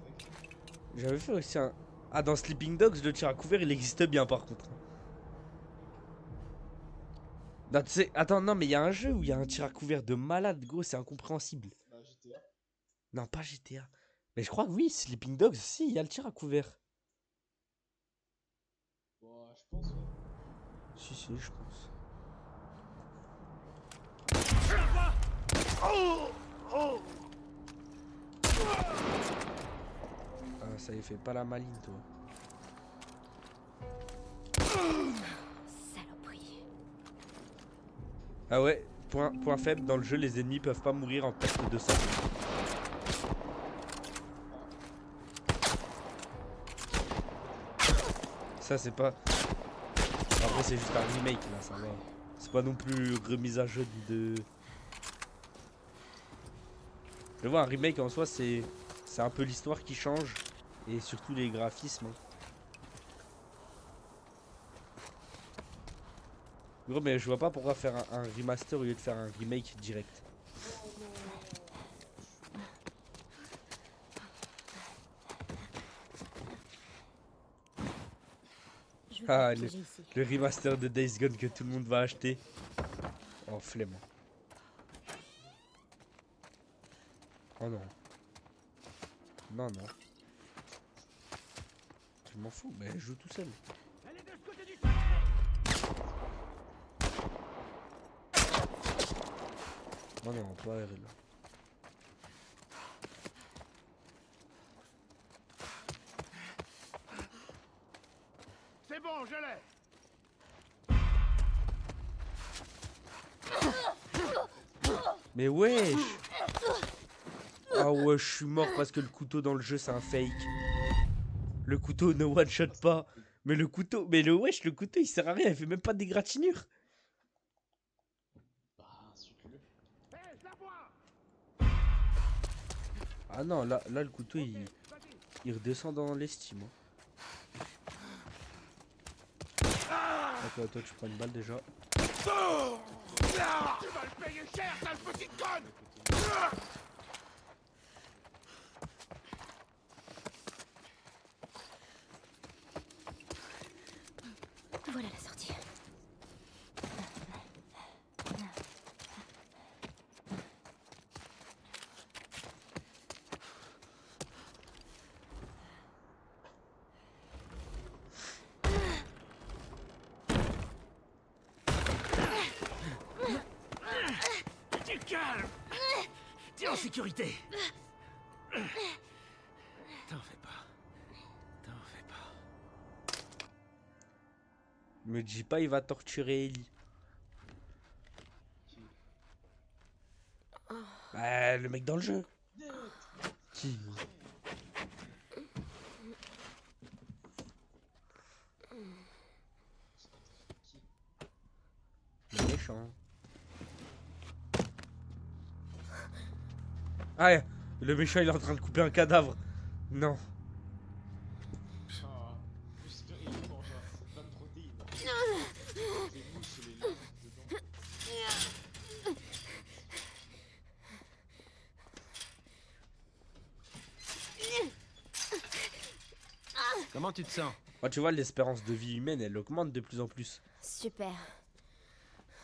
J'avais fait aussi un... Ah, dans Sleeping Dogs, le tir à couvert, il existe bien par contre. Non, tu sais... Attends, non, mais il y a un jeu où il y a un tir à couvert de malade, gros, c'est incompréhensible. Bah GTA. Non, pas GTA. Mais je crois que oui, Sleeping Dogs, si, il y a le tir à couvert. Bon, je pense, ouais. Si, si, je pense. Ah, ça y fait pas la maline, toi. Saloperie. Ah ouais, point faible, dans le jeu, les ennemis peuvent pas mourir en perte de sang. Ça, c'est pas... Après, c'est juste un remake, là, ça va. C'est pas non plus remise à jeu de... Je vois, un remake, en soi, c'est un peu l'histoire qui change. Et surtout les graphismes. Hein. Gros, mais je vois pas pourquoi faire un remaster au lieu de faire un remake direct. Je veux Ah, pas piéger ici. le remaster de Days Gone que tout le monde va acheter. Oh, flemme. Oh non. Non, non. Je m'en fous, mais je joue tout seul. Elle est de ce côté du salon. Oh non, pas elle. C'est bon, je l'ai. Mais wesh. Ah ouais, je suis mort parce que le couteau dans le jeu c'est un fake. Le couteau ne one shot pas. Mais le couteau, mais le wesh, le couteau il sert à rien, il fait même pas d'égratignure. Bah, insulte-le. Hé, c'est à moi. Ah non, là le couteau il redescend dans l'estime. Attends, toi tu prends une balle déjà. Tu vas le payer cher, sale petite conne. Voilà la sortie. Du calme. T'es en sécurité. T'en fais pas. T'en fais pas. Me dis pas il va torturer Ellie. Bah le mec dans le jeu. Qui? Le méchant. Ah, le méchant il est en train de couper un cadavre. Non. Ah, j'espère qu'il mange pas de protéines. Les mouches et les larves dedans. Comment tu te sens? Oh, tu vois, l'espérance de vie humaine elle augmente de plus en plus. Super.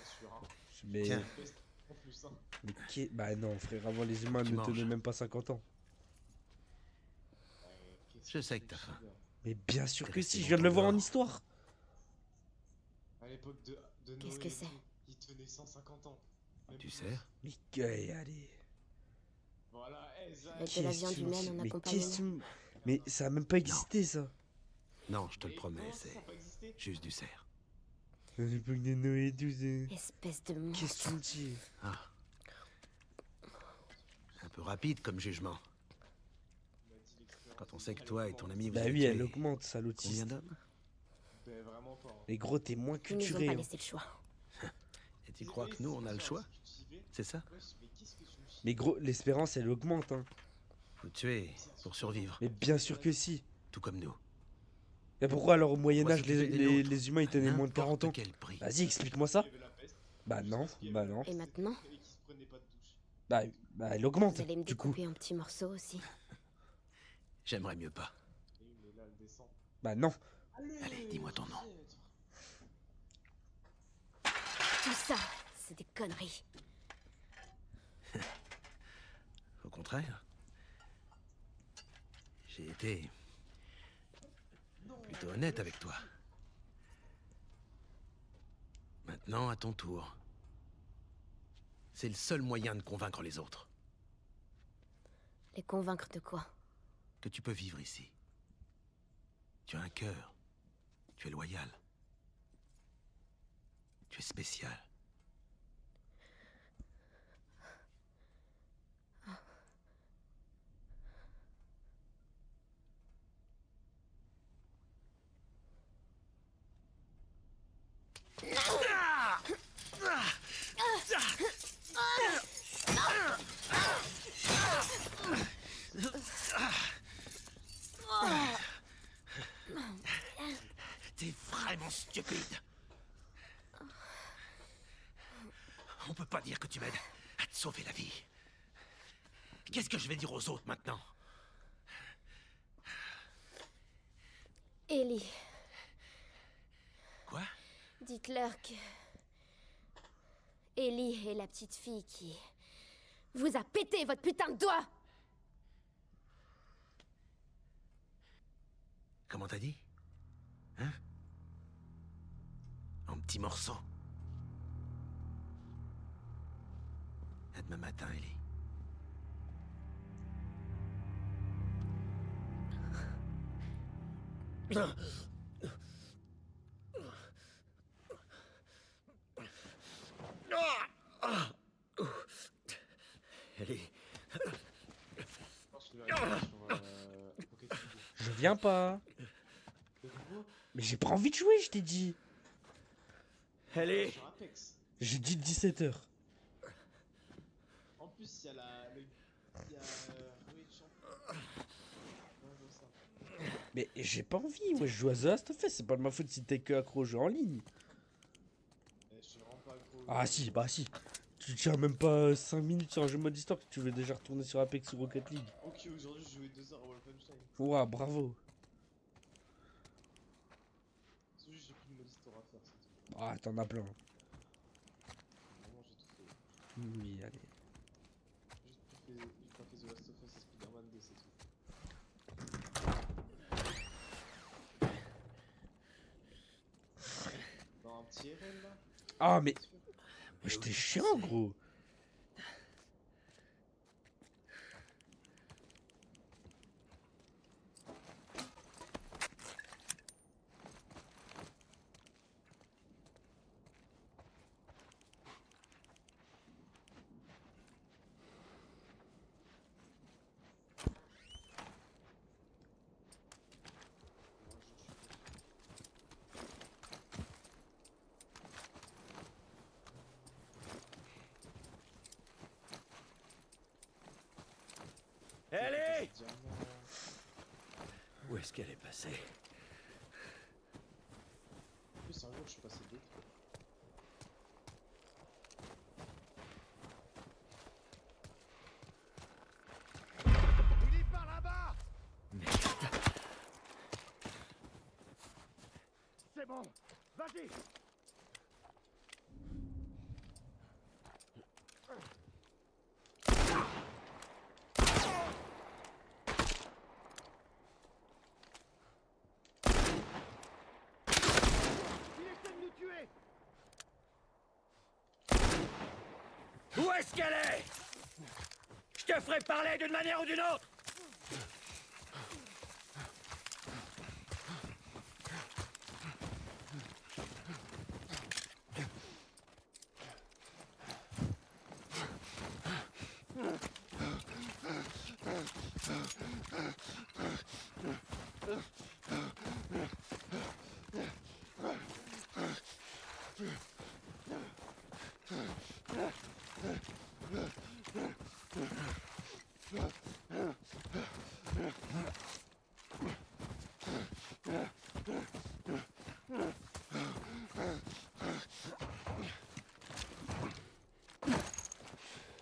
C'est sûr, hein. Mais, Tiens. Peste en plus, hein. Bah non, frère, avant les humains Tu ne manges. tenaient même pas 50 ans. Qu'est-ce Je que sais c'est que t'as faim. chiant. Mais bien sûr T'es que resté si, je viens de le voir en longtemps histoire. À l'époque de Noé, Qu'est-ce que et c'est? tout, il tenait 150 ans. Même Tu plus. sers? Mais allez. Voilà, Zach. Avec de la viande Question, humaine en mais accompagnement. question. Mais ça a même pas existé ça. Non, je te le Mais promets, comment ça, c'est ça a pas existé? juste du cerf. À l'époque de Noé 12. Espèce de Qu'est-ce monstre. que tu me dis? Ah. Un peu rapide comme jugement. Il m'a dit l'expérience Quand on de sait que vie, toi elle et ton augmente. ami vous Bah avez oui, tué elle augmente, ça combien l'autiste. d'hommes? Ben vraiment pas. Hein. Mais gros, t'es moins Ils nous ont culturé. pas Hein. laissé le choix. Et tu crois que nous, on a le choix? C'est ça? Wesh, mais qu'est-ce que tu me chies? Mais gros, l'espérance elle augmente. Hein. Faut tuer pour survivre, Mais bien sûr que si. tout comme nous. Et pourquoi alors au On Moyen-Âge va s'occuper des nôtres, les humains ils à tenaient moins de 40 ans? n'importe quel prix. Vas-y, explique-moi ça. Il y avait la peste, Bah non, parce qu'il y bah avait la non. peste Et maintenant? et qu'ils se prenaient pas de douche. Bah elle augmente, Vous allez me du coup. découper en petits morceaux aussi. J'aimerais mieux pas. Et mais là, elle descend. Bah non. Allez, dis-moi ton nom. Tout ça, c'est des conneries. Au contraire. J'ai été plutôt honnête avec toi. Maintenant, à ton tour. C'est le seul moyen de convaincre les autres Les convaincre de quoi? que tu peux vivre ici. Tu as un cœur. Tu es loyal. Tu es spécial. T'es vraiment stupide. On peut pas dire que tu m'aides à te sauver la vie. Qu'est-ce que je vais dire aux autres maintenant? Ellie, Quoi? dites-leur que... Ellie est la petite fille qui... vous a pété votre putain de doigt! Comment t'as dit? Hein? En petits morceaux. Un demain matin, Ellie. Ellie. Je vais aller sur Pocket League. Je viens pas. De nouveau, Mais j'ai pas envie de jouer, je t'ai dit. Ellie. sur Apex. J'ai dit 17h. En plus, il y a il y a Rui Champion. Ouais, je vois ça. Mais j'ai pas envie, ouais, je joue à The Last of Us, c'est pas de ma faute si t'es que accro au jeu en ligne. Je suis vraiment pas accro. Ah si, bah si. Tu tiens même pas 5 minutes sur un jeu mode histoire que tu veux déjà retourner sur Apex ou Rocket League. Ok, aujourd'hui, j'ai joué 2 heures à Wolfenstein. Ouah, bravo. C'est juste, j'ai plus de mode histoire à faire, c'est tout. Ah, t'en as plein. Vraiment, j'ai tout fait. Oui, allez. J'ai pas fait The Last of Us et Spider-Man 2, c'est tout. Dans un petit RL là. Ah, mais bien sûr. j'étais chiant, gros. Ellie! Où est-ce qu'elle est passée? En plus, un jour, je suis passé deux fois. Il est par là-bas! C'est bon! Vas-y! Il essaie de nous tuer! Où est-ce qu'elle est? Je te ferai parler d'une manière ou d'une autre!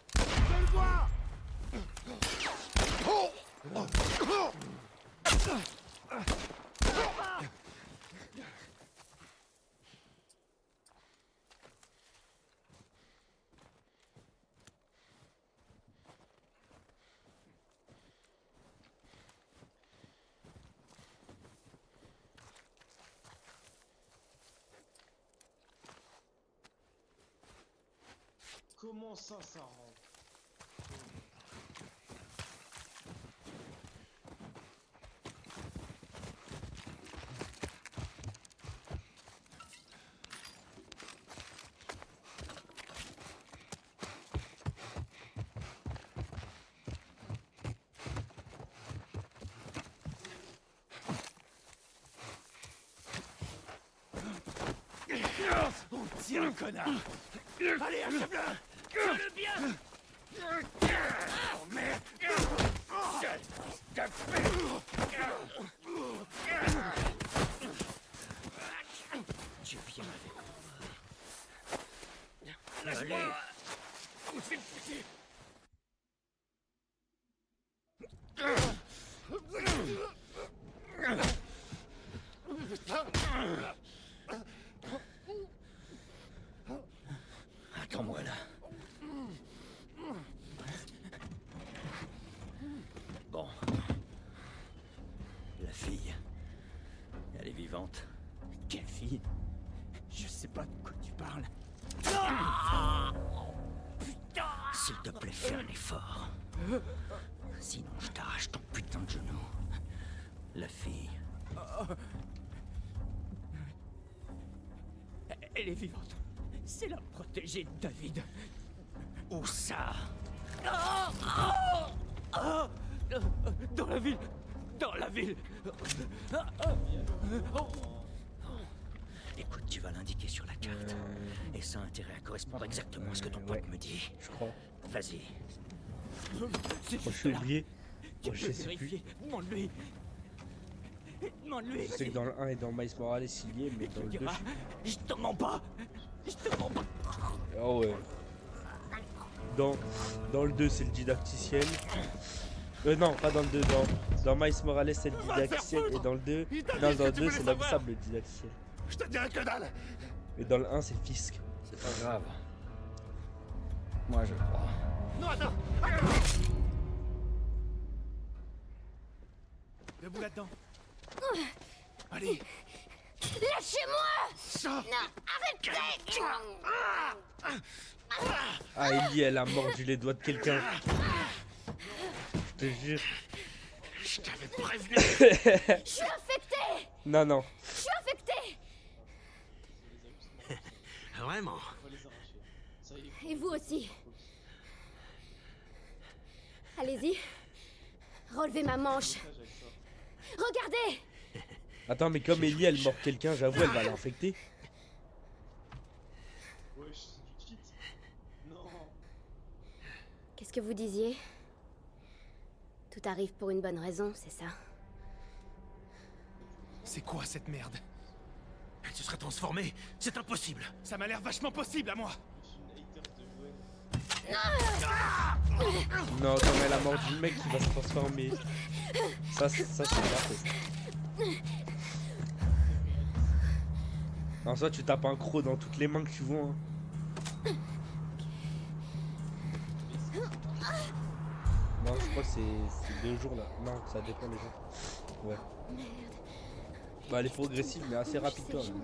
Je le vois! Comment ça rentre? On tient, connard! Allez, achève-le! Fais-le bien! Oh merde! Je te fais! Tu viens avec moi. Lâche-moi! Fais pitié! Attends-moi là. Bon. La fille. Elle est vivante. Quelle fille? Je sais pas de quoi tu parles. Putain! S'il te plaît, fais un effort. Sinon, je t'arrache ton putain de genou. La fille. Elle est vivante. C'est la protégée de David. Où ça? Dans la ville. Dans la ville. Écoute, tu vas l'indiquer sur la carte. Et ça a intérêt à correspondre exactement à ce que ton pote ouais. me dit. Je crois. Vas-y. C'est Moi, je juste suis là. oublié. Tu Moi, je peux sais plus. vérifier. Demande-lui. Demande-lui. Je sais que dans le 1 et dans Miles Morales, il y est, mais dans le 2, Dira, je te mens pas. Je te mens pas. Oh ouais. Dans le 2, c'est le didacticiel. Non, pas dans le 2. Dans Miles Morales, c'est le didacticiel. Et dans le 2, non, dans le 2, c'est l'avissable, le didacticiel. Je te dirai que dalle. Et dans le 1, c'est Fisk. C'est pas grave. Moi, je crois. Non, attends. Debout là-dedans. Allez. Lâchez-moi! Ça. Non, arrêtez! Ah, Ellie, elle a mordu les doigts de quelqu'un. Je te jure. Je t'avais prévenu. Je suis infectée! Non, non. Je suis infectée! Vraiment? On va les arracher. Ça y est. Et vous aussi. Allez-y. Relevez ma manche. Regardez! Attends, mais comme Ellie, elle mord quelqu'un, j'avoue, elle va l'infecter. Wesh, c'est du cheat. Non. Qu'est-ce que vous disiez? Tout arrive pour une bonne raison, c'est ça? C'est quoi cette merde? Elle se serait transformée. C'est impossible. Ça m'a l'air vachement possible à moi. Je suis une hater de Gwen. Non, quand elle a mordu le mec qui va se transformer. Ça c'est parfait. En soi, tu tapes un croc dans toutes les mains que tu vois. Hein. Non, je crois que c'est 2 jours là. Non, ça dépend des gens. Ouais. Bah, elle est progressive, mais assez rapide toi. Même.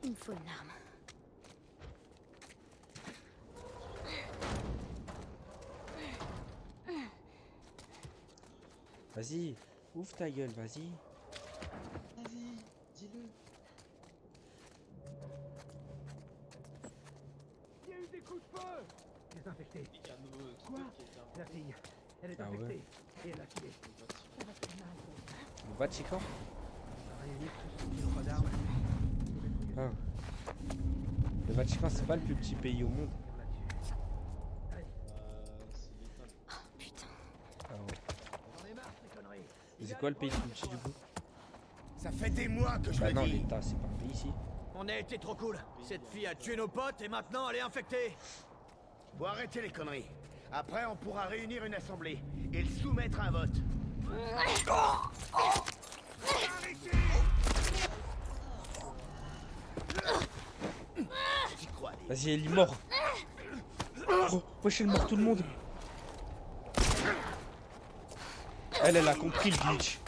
Il me faut une arme. Vas-y, ouvre ta gueule, vas-y. Vas-y, dis-le. Il y a eu des coups de feu. Désinfecté. Il y a un nouveau Quoi? qui est La fille. Elle est Ah ouais. infectée. Et elle a filé. Le Vatican. Réunir tous ceux qui n'ont pas d'armes. Ah. Le Vatican, c'est pas le plus petit pays au monde. C'est létal. Oh putain. Ah ouais. J'en ai marre ces conneries. Et c'est quoi le pays le plus petit du coup? Ça fait des mois que je Bah le non, dis. l'État, c'est pas un pays ici. On a été trop cool. Cette fille a tué nos potes et maintenant elle est infectée. Faut arrêter les conneries. Après, on pourra réunir une assemblée et le soumettre à un vote. J'y crois. Vas-y, elle est mort. Oh, wesh, elle mord tout le monde. Elle a compris le glitch.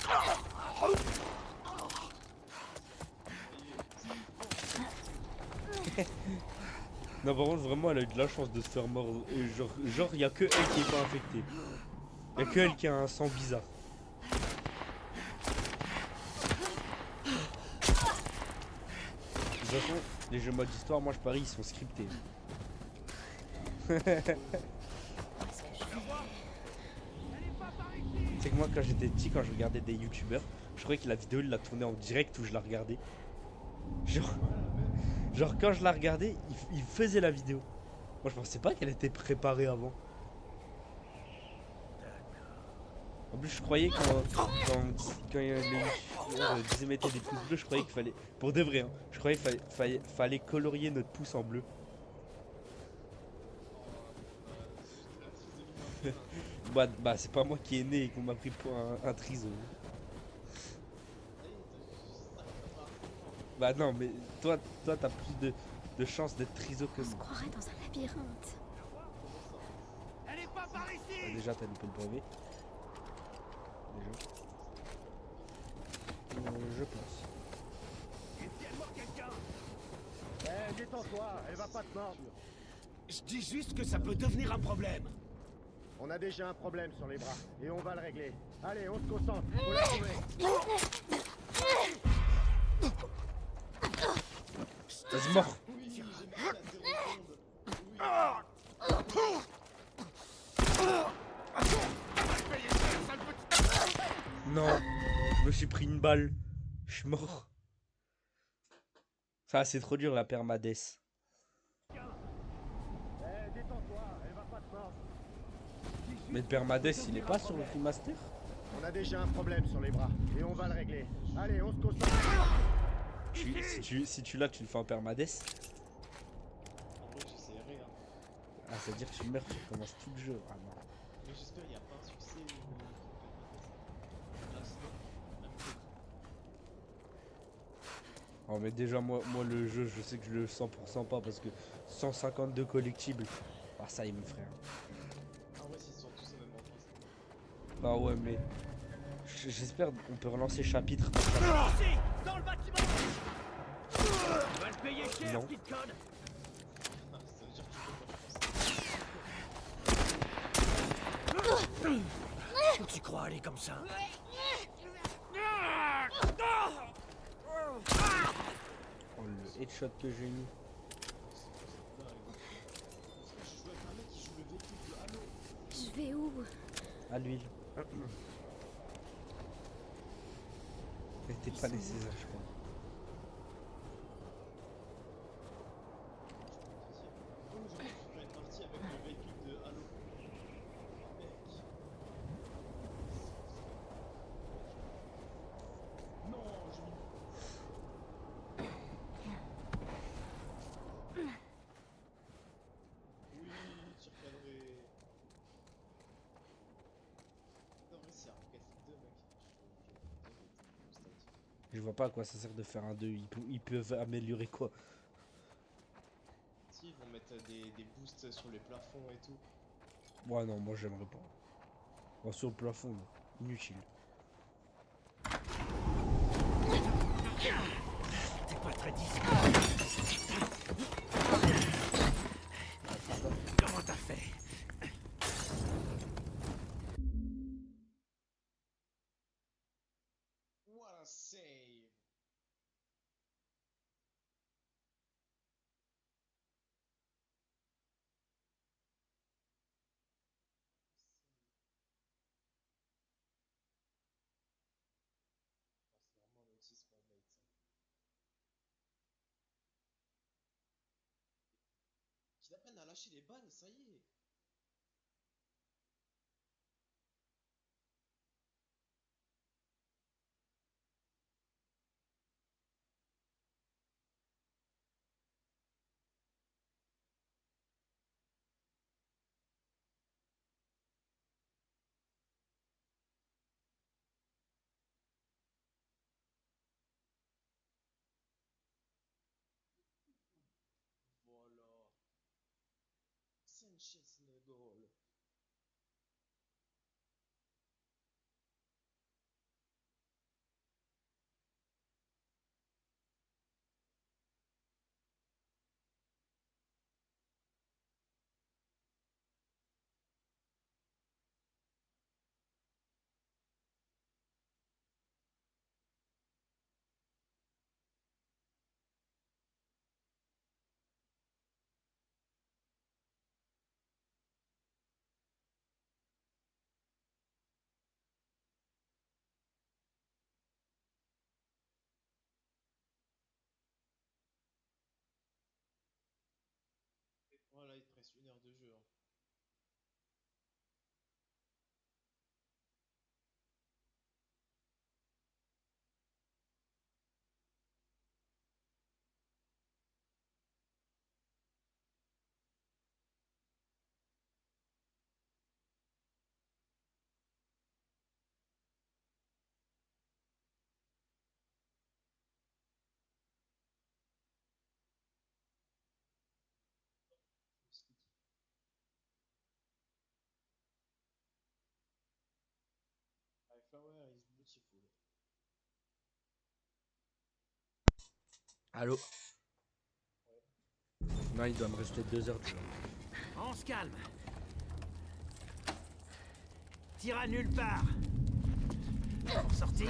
Non, par contre, vraiment, elle a eu de la chance de se faire mordre. Genre, y a que elle qui est pas infectée. Y a que elle qui a un sang bizarre. De toute façon, les jeux mode histoire, moi je parie, ils sont scriptés. C'est que moi, quand j'étais petit, quand je regardais des youtubeurs, je croyais que la vidéo, il la tournait en direct où je la regardais. Genre quand je la regardais, il faisait la vidéo. Moi, je pensais pas qu'elle était préparée avant. En plus, je croyais quand les youtubeurs disaient mettez des pouces bleus, je croyais qu'il fallait, pour de vrai, hein, je croyais qu'il fallait colorier notre pouce en bleu. Bah c'est pas moi qui est né et qu'on m'a pris pour un triso. Bah non, mais toi t'as plus de chances d'être triso que On se moi. croirait dans un labyrinthe. Elle est pas par ici. Bah, déjà t'as loupé le brevet. Déjà. Je pense. Et si elle mord quelqu'un? Eh, détends-toi, elle va pas te mordre. Je dis juste que ça peut devenir un problème. On a déjà un problème sur les bras, et on va le régler. Allez, on se concentre, faut la trouver. Vas-y, mort. Oui, j'ai marqué à 0 secondes. Non, je me suis pris une balle. Je suis mort. Ça, c'est trop dur la permades. Eh, détends-toi, elle va pas te mordre. Mais le permades, il est pas sur le remaster? On a déjà un problème sur les bras, et on va le régler. Allez, on se concentre. Si tu l'as, tu le fais en permades. En vrai, j'essaierai, hein. Ah, ça veut dire que tu meurs, tu recommences tout le jeu. Ah non. Mais j'espère qu'il n'y a pas un succès où... Ah, sinon, même que- Oh, mais déjà, moi, le jeu, je sais que je le 100% pas parce que 152 collectibles. Ah, ça, il me ferait. Ah ouais, s'ils sont tous au même endroit, c'est bon. Bah ouais, mais. J'espère qu'on peut relancer chapitre par Ici, chapitre. dans le bâtiment. Tu vas le payer cher, Non. petite conne. Ah, ça veut dire que tu peux pas, je pense. Où tu crois aller comme ça? Oh, le headshot que j'ai mis. Je joue avec un mec qui joue le véhicule de Halo. Je vais où? À l'huile. C'était pas nécessaire, je crois. Oh, je fais une partie avec le véhicule de Halo. Mec. Non, j'ai mis... Oui, tir cadré. Non, mais c'est un rocket 2, mec. Je vois pas à quoi ça sert de faire un 2. Ils peuvent améliorer quoi? Si, ils vont mettre des boosts sur les plafonds et tout. Ouais, non, moi j'aimerais pas. Bon, sur le plafond, non. Inutile. T'es pas très discret. Comment t'as fait? What a save! Ah, c'est vraiment un autisme en mate, ça. Qu'il apprenne à lâcher les balles, ça y est! Voilà. Sanchez in the goal. Voilà, il te reste 1 heure de jeu, hein. My flower is beautiful. Allô? Ouais. Non, il doit me rester 2 heures de jeu. On se calme. T'iras nulle part. Pour sortir,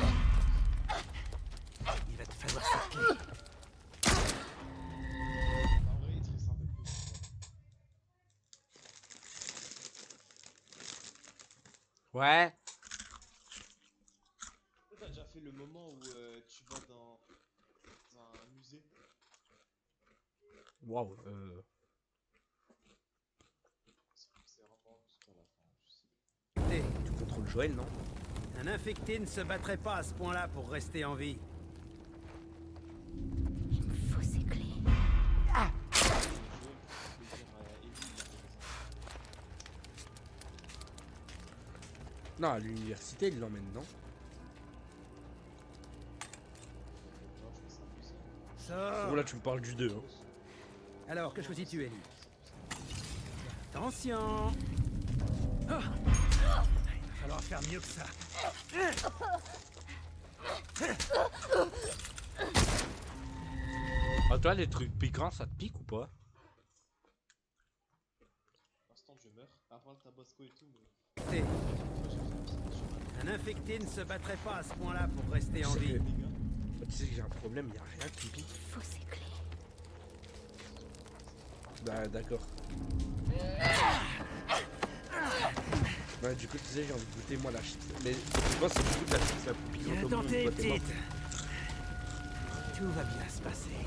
il va te falloir cette clé. En vrai, il stresse un peu plus. Ouais. T'as déjà fait le moment où tu vas dans un musée? Waouh. C'est vraiment jusqu'à la fin, je sais. Tu contrôles Joël, non? Un infecté ne se battrait pas à ce point-là pour rester en vie. Il me faut ces clés. Non, à l'université, il l'emmène, non? Sors. Oh là, tu me parles du 2. Hein. Alors, que choisis-tu, Ellie? Attention. Oh. Il va falloir faire mieux que ça. Ah, toi, les trucs piquants, ça te pique ou pas? Pour l'instant, je meurs. À part le tabasco et tout, mais. Un infecté ne se battrait pas à ce point-là pour rester en vie. Tu sais que j'ai un problème, y a rien qui me pique. Il faut ces clés. Bah, d'accord. Bah, du coup, tu sais, j'ai envie de goûter, moi, la shit. Mais je pense que c'est beaucoup de la shit la plus piquante Bien au monde. tenté, Toi, t'es mort. petite. Tout va bien se passer.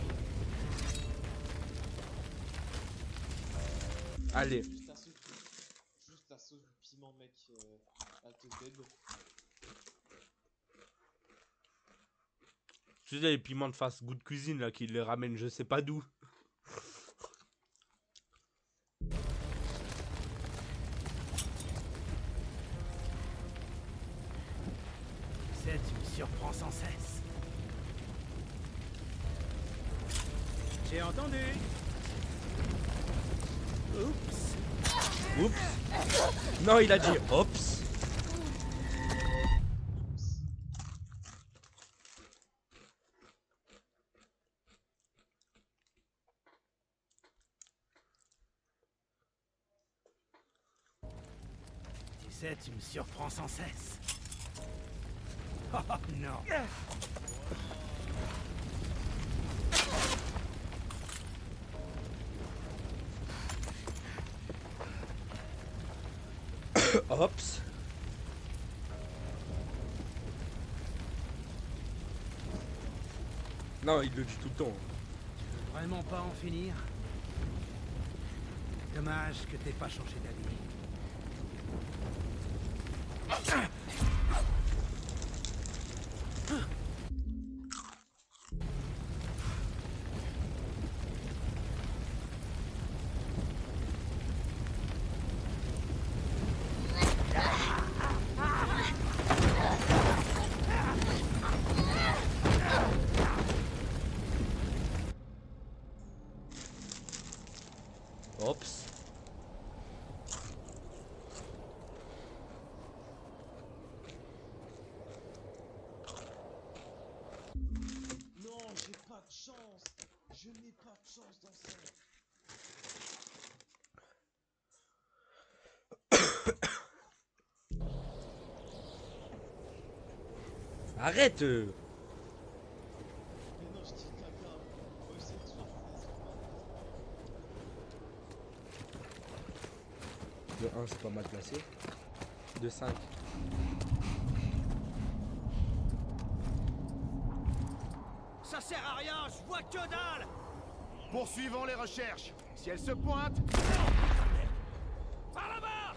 Allez. Juste la sauce du piment, mec, elle te dead. Tu sais, les piments de fast goût de cuisine, là, qui les ramènent je sais pas d'où. Tu sais, tu me surprends sans cesse. J'ai entendu. Oups. Oups. Non, il a dit oups. Tu sais, tu me surprends sans cesse. Oh non. Oups. Non, il le dit tout le temps. Tu veux vraiment pas en finir? Dommage que t'aies pas changé d'avis. Oups. Non, j'ai pas de chance. Je n'ai pas de chance dans ça. Arrête. Mais non, je dis caca. Moi, je sais que tu vas faire ça. De 1, c'est pas mal placé. De 5. Ça sert à rien, je vois que dalle. Poursuivons les recherches. Si elle se pointe, Par là-bas.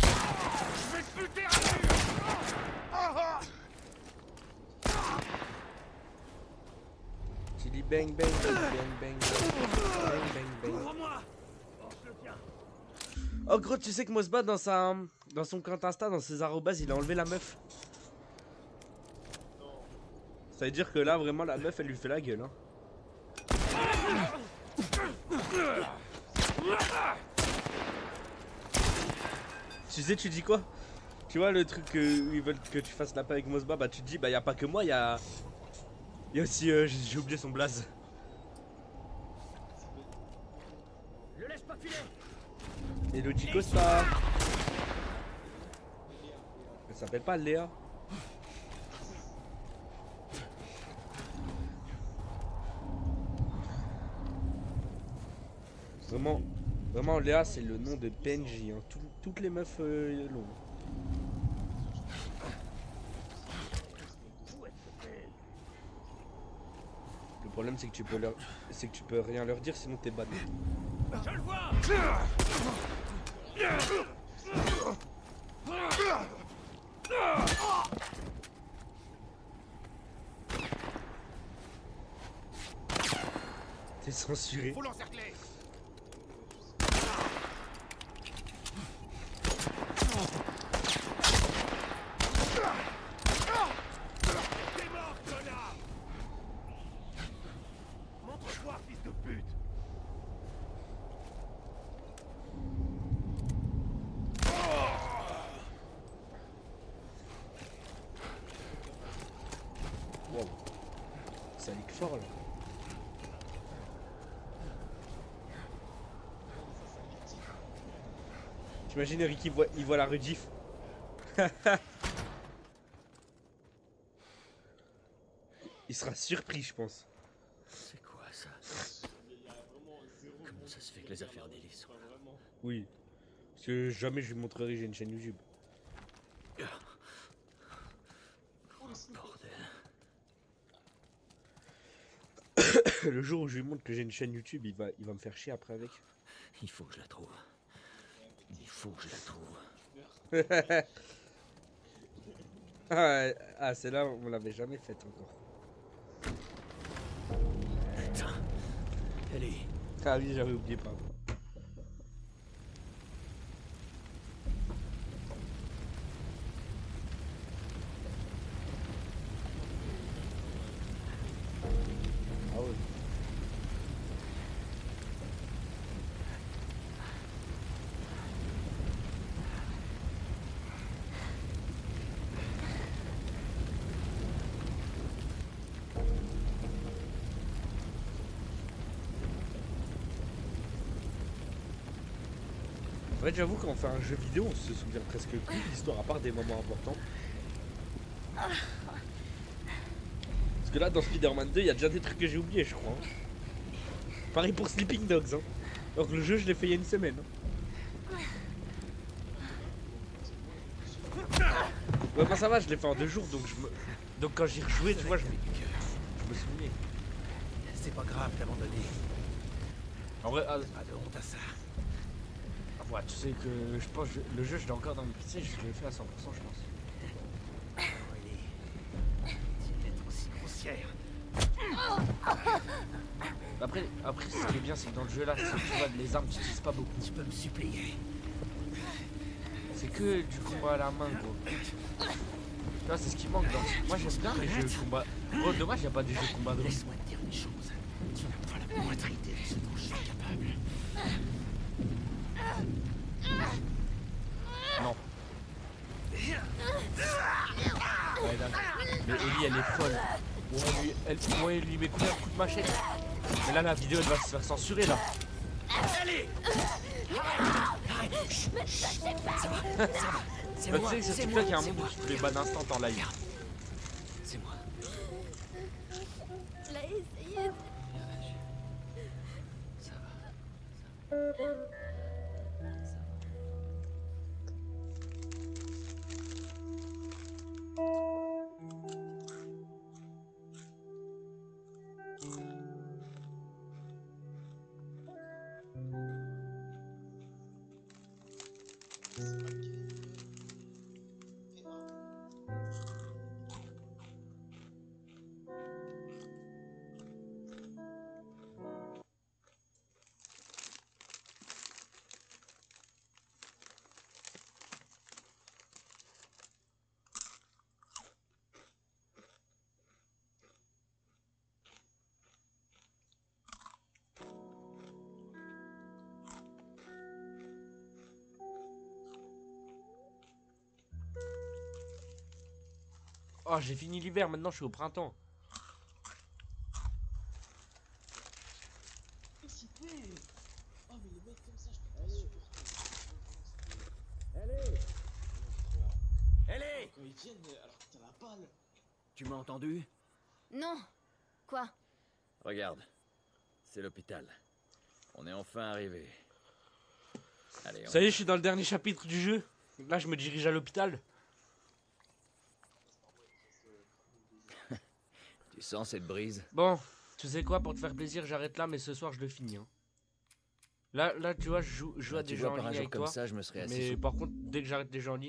je vais te buter à vue. Tu dis bang bang bang bang bang bang bang bang. Ouvre-moi. Oh, je le tiens. Oh gros, tu sais que Mosba dans son compte Insta, dans ses arrobas, il a enlevé la meuf. Ça veut dire que là vraiment la meuf elle lui fait la gueule hein. Tu sais tu dis quoi? Tu vois le truc où ils veulent que tu fasses la paix avec Mosba, bah tu te dis bah y a pas que moi, y a aussi j'ai oublié son blaze. Elodie Costa. Elle s'appelle pas Léa. Vraiment Léa c'est le nom de PNJ. Hein. Toutes les meufs l'ont. Le problème c'est que tu peux rien leur dire sinon t'es banni. Je le vois. T'es censuré. Faut l'encercler. T'es mort, connard. Montre-toi, fils de pute. Wow. Ça nique fort là. T'imagines Eric il voit la rediff. Il sera surpris je pense. C'est quoi ça? Comment ça se fait que les affaires d'Ellie sont là? Oui. Parce que jamais je lui montrerai que j'ai une chaîne YouTube. Bordel. Le jour où je lui montre que j'ai une chaîne YouTube, il va me faire chier après avec. Il faut que je la trouve. Il faut que je la trouve. Ah celle-là on l'avait jamais faite encore. Putain. Ellie. Ah oui j'avais oublié pardon. Ah oui. En fait, j'avoue, quand on fait un jeu vidéo, on se souvient presque plus de l'histoire, à part des moments importants. Parce que là, dans Spider-Man 2, il y a déjà des trucs que j'ai oubliés, je crois. Hein. Pareil pour Sleeping Dogs. Hein. Alors que le jeu, je l'ai fait il y a une semaine. Hein. Ouais, bah ça va, je l'ai fait en 2 jours, donc quand j'y rejouais, tu vois, je me souvenais. C'est pas grave d'abandonner. En vrai, Pas de honte à ça. ouais, tu sais que je pense que le jeu, je l'ai encore dans le PC, je l'ai fait à 100%, je pense. Oh, Ellie. Tu es aussi grossière. Après, ce qui est bien, c'est que dans le jeu là, c'est que tu vois, les armes, tu n'utilises pas beaucoup. Tu peux me supplier. C'est que du combat à la main, gros. Tu vois, c'est ce qui manque dans. Moi, j'aime bien les jeux de combat. Gros, dommage, il n'y a pas des jeux de combat de rue. Laisse-moi te dire une chose. Tu n'as pas la moindre idée de ce dont je suis capable. Non. Ouais, là, mais Ellie, elle est folle. Ouais, elle lui met combien de coups de machette? Mais là, la vidéo, elle va se faire censurer, là. Allez. C'est Bah, moi. tu sais que c'est TikTok, il y a un monde où tu peux les ban instant en live. C'est moi. Je l'ai essayé. Ça va. Oh, j'ai fini l'hiver, maintenant je suis au printemps. Excité. Oh mais les mecs comme ça, je viennent alors que t'as la balle. Tu m'as entendu? Non. Quoi? Regarde, c'est l'hôpital. On est enfin arrivé. Allez, Ça y est, je suis dans le dernier chapitre du jeu. Là, je me dirige à l'hôpital. Tu sens cette brise? Bon, tu sais quoi, pour te faire plaisir, j'arrête là, mais ce soir, je le finis. Hein. Là, tu vois, je joue à des Tu jeux vois, en par un ligne jour avec comme toi. ça, je me serais assis Mais sous- par contre, dès que j'arrête les jeux en ligne,